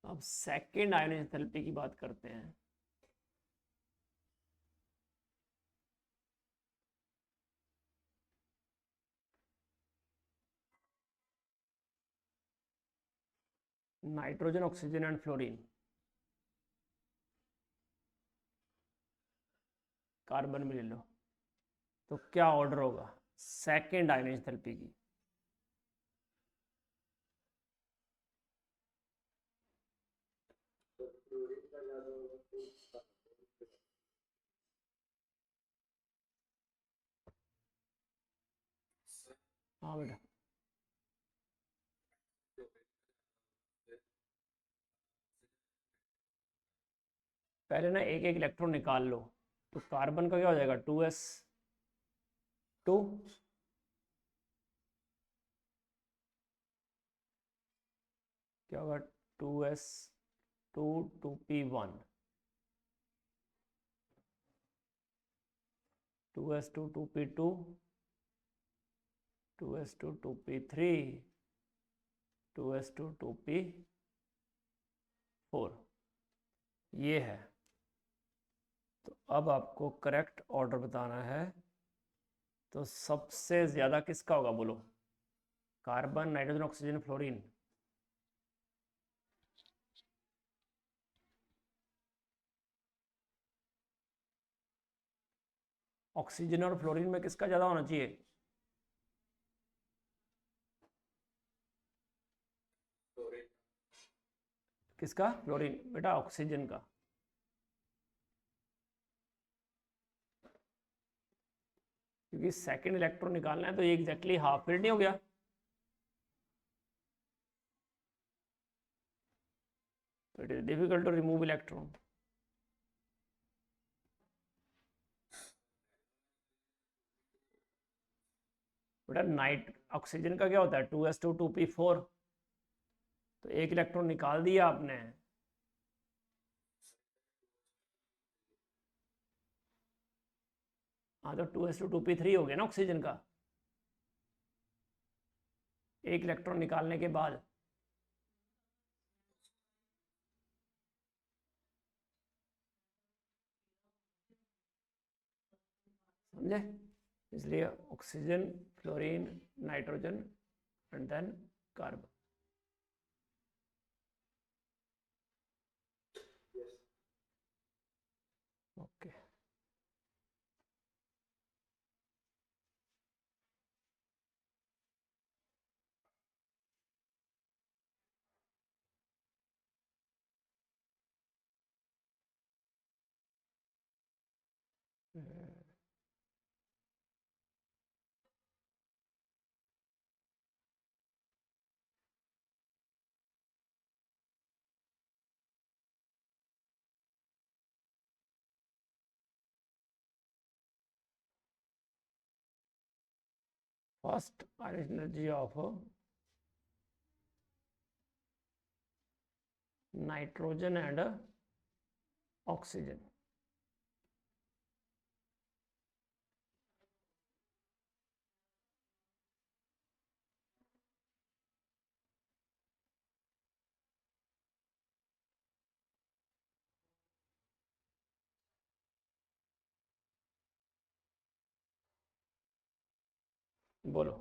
अब सेकेंड आयन एंथैल्पी की बात करते हैं. Nitrogen, oxygen and fluorine, carbon भी ले लो, तो क्या ऑर्डर होगा सेकेंड आयन एंथैल्पी की? है? तो फ्लोरीन का ज़्यादा होगा तो हाँ बेटा, पहले ना एक एक इलेक्ट्रॉन निकाल लो. तो कार्बन का क्या हो जाएगा? 2s2. क्या होगा? 2s2 2p1, 2s2 2p2, 2s2 2p3, 2s2 2p4, ये है। तो अब आपको करेक्ट ऑर्डर बताना है। तो सबसे ज़्यादा किसका होगा बोलो? Carbon, nitrogen, oxygen, fluorine. Oxygen और फ्लोरीन में किसका ज़्यादा होना चाहिए? किसका? फ्लोरीन। बेटा ऑक्सीजन का। क्योंकि सेकंड इलेक्ट्रॉन निकालना है तो ये एग्जैक्टली हाफ फिल्ड नहीं हो गया? It is difficult to remove electron. बेटा नाइट ऑक्सीजन का क्या होता है? 2s2 2p4। तो एक इलेक्ट्रॉन निकाल दिया आपने। हाँ तो 2s2 2p3 हो गया ना ऑक्सीजन का, एक इलेक्ट्रॉन निकालने के बाद। समझे? इसलिए oxygen, fluorine, nitrogen and then carbon. Okay. First energy of nitrogen and oxygen. बोलो।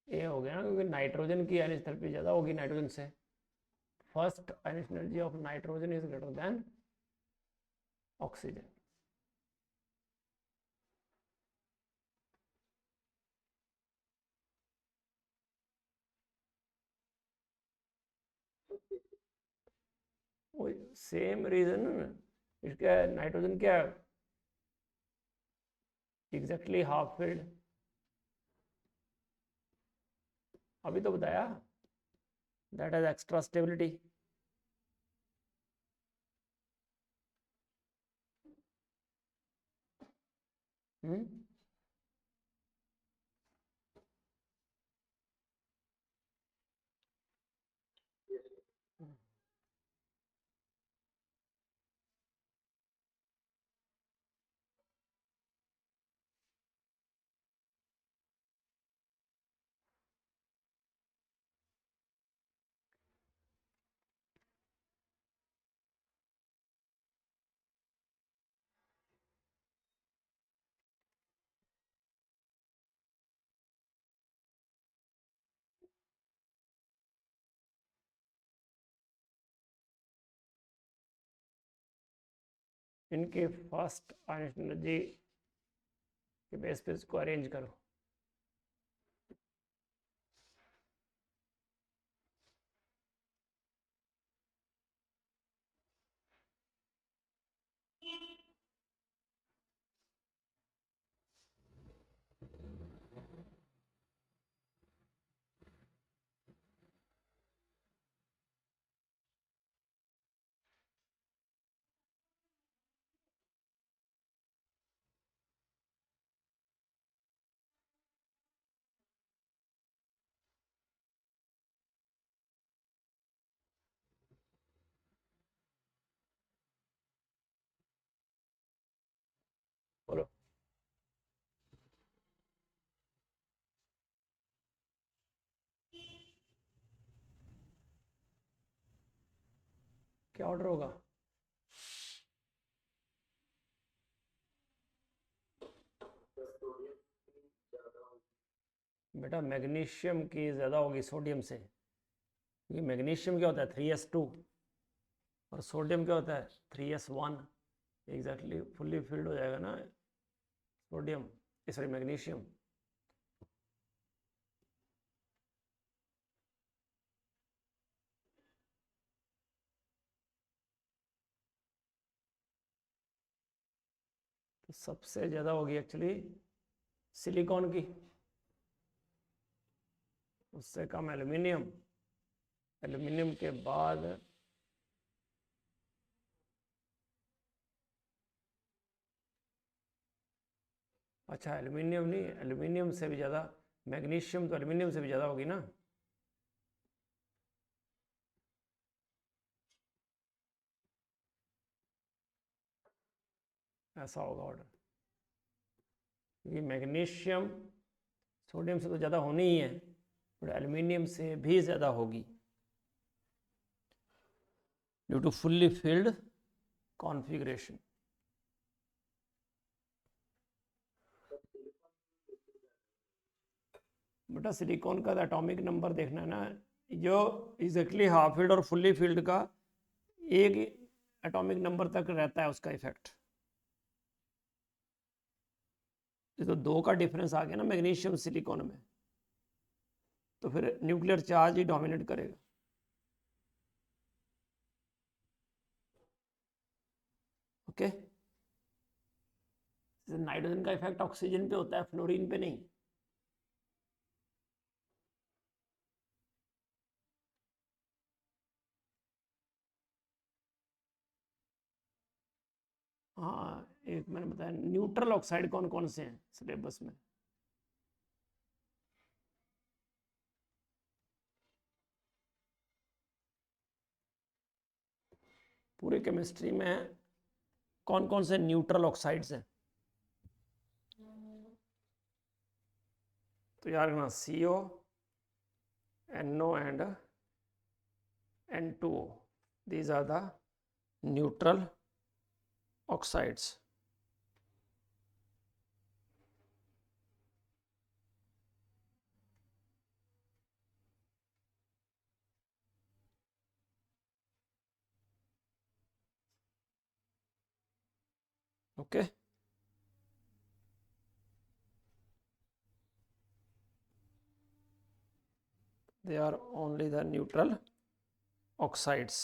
ये हो गया ना, क्योंकि नाइट्रोजन की एनर्जी ज़्यादा होगी नाइट्रोजन से। First energy of nitrogen is greater than oxygen. Same reason. इसका नाइट्रोजन क्या एग्जैक्टली हाफ फील्ड, अभी तो बताया, that has extra stability. Hmm. इनके फर्स्ट एनर्जी के बेस पे इसको अरेंज करो। क्या ऑर्डर होगा? सोडियम की ज़्यादा होगी। बेटा मैग्नीशियम की ज़्यादा होगी सोडियम से, क्योंकि मैग्नीशियम क्या होता है 3s2 और सोडियम क्या होता है 3s1। एग्जैक्टली फुल्ली फिल्ड हो जाएगा ना सोडियम, सॉरी मैग्नीशियम। तो सबसे ज़्यादा होगी एक्चुअली सिलिकॉन की, उससे कम एल्युमिनियम, एल्युमिनियम के बाद अच्छा एल्युमिनियम नहीं, एल्युमिनियम से भी ज़्यादा मैग्नीशियम, तो एल्युमिनियम से भी ज़्यादा होगी ना। ऐसा होगा ऑर्डर, क्योंकि मैग्नीशियम सोडियम से तो ज़्यादा होनी ही है, बट एल्युमिनियम से भी ज़्यादा होगी due to fully filled configuration. बेटा सिलिकॉन का एटॉमिक नंबर देखना है ना, जो एग्जैक्टली हाफ फील्ड और फुल्ली फील्ड का एक एटॉमिक नंबर तक रहता है उसका इफेक्ट। ये तो 2 का डिफरेंस आ गया ना मैग्नीशियम सिलिकॉन में, तो फिर न्यूक्लियर चार्ज ही डोमिनेट करेगा। ओके, नाइट्रोजन का इफेक्ट ऑक्सीजन पे होता है, फ्लोरीन पे नहीं। हाँ एक मैंने बताया, न्यूट्रल ऑक्साइड कौन कौन से हैं सिलेबस में? पूरी केमिस्ट्री में कौन कौन से न्यूट्रल ऑक्साइड्स हैं? तो याद रखना CO, NO and N2O, these are the neutral oxides. Okay, they are only the neutral oxides.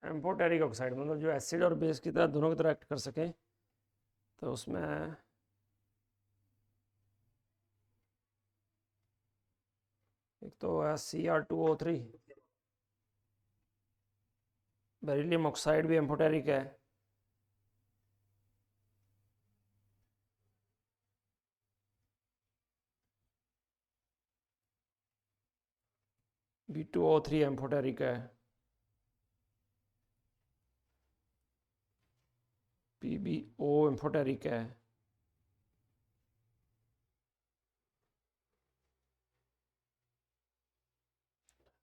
Amphoteric oxide मतलब जो एसिड और बेस की तरह दोनों की तरह एक्ट कर सके, तो उसमें एक तो है Cr2O3, बेरिलियम ऑक्साइड भी एम्फोटेरिक है। B2O3 एम्फोटेरिक है। PbO एम्फोटेरिक है।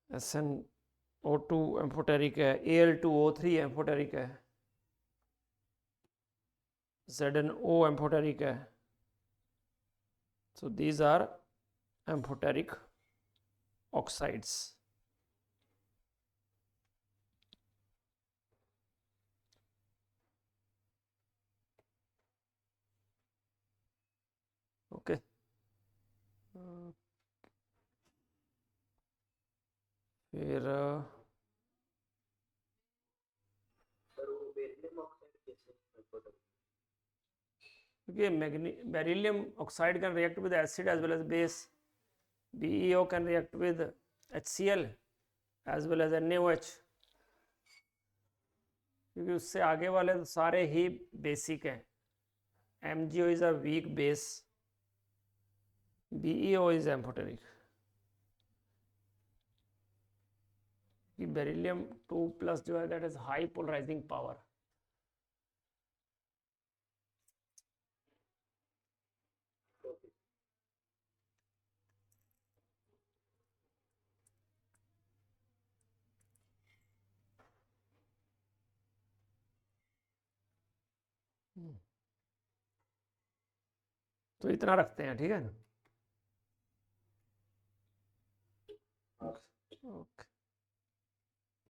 SnO2 एम्फोटेरिक है। Al2O3 एम्फोटेरिक है। ZnO एम्फोटेरिक है। So these are amphoteric oxides. Okay. फिर सर वो बेरिलियम ऑक्साइड कैसे इम्पोर्टेंट? देखिए beryllium oxide can react with acid as well as base. BeO can react with HCl as well as NaOH, क्योंकि उससे आगे वाले तो सारे ही बेसिक हैं। MgO is a weak base, BeO is amphoteric. कि बेरिलियम 2+ जो है that is high polarising power. तो इतना रखते हैं, ठीक है ना? ओके।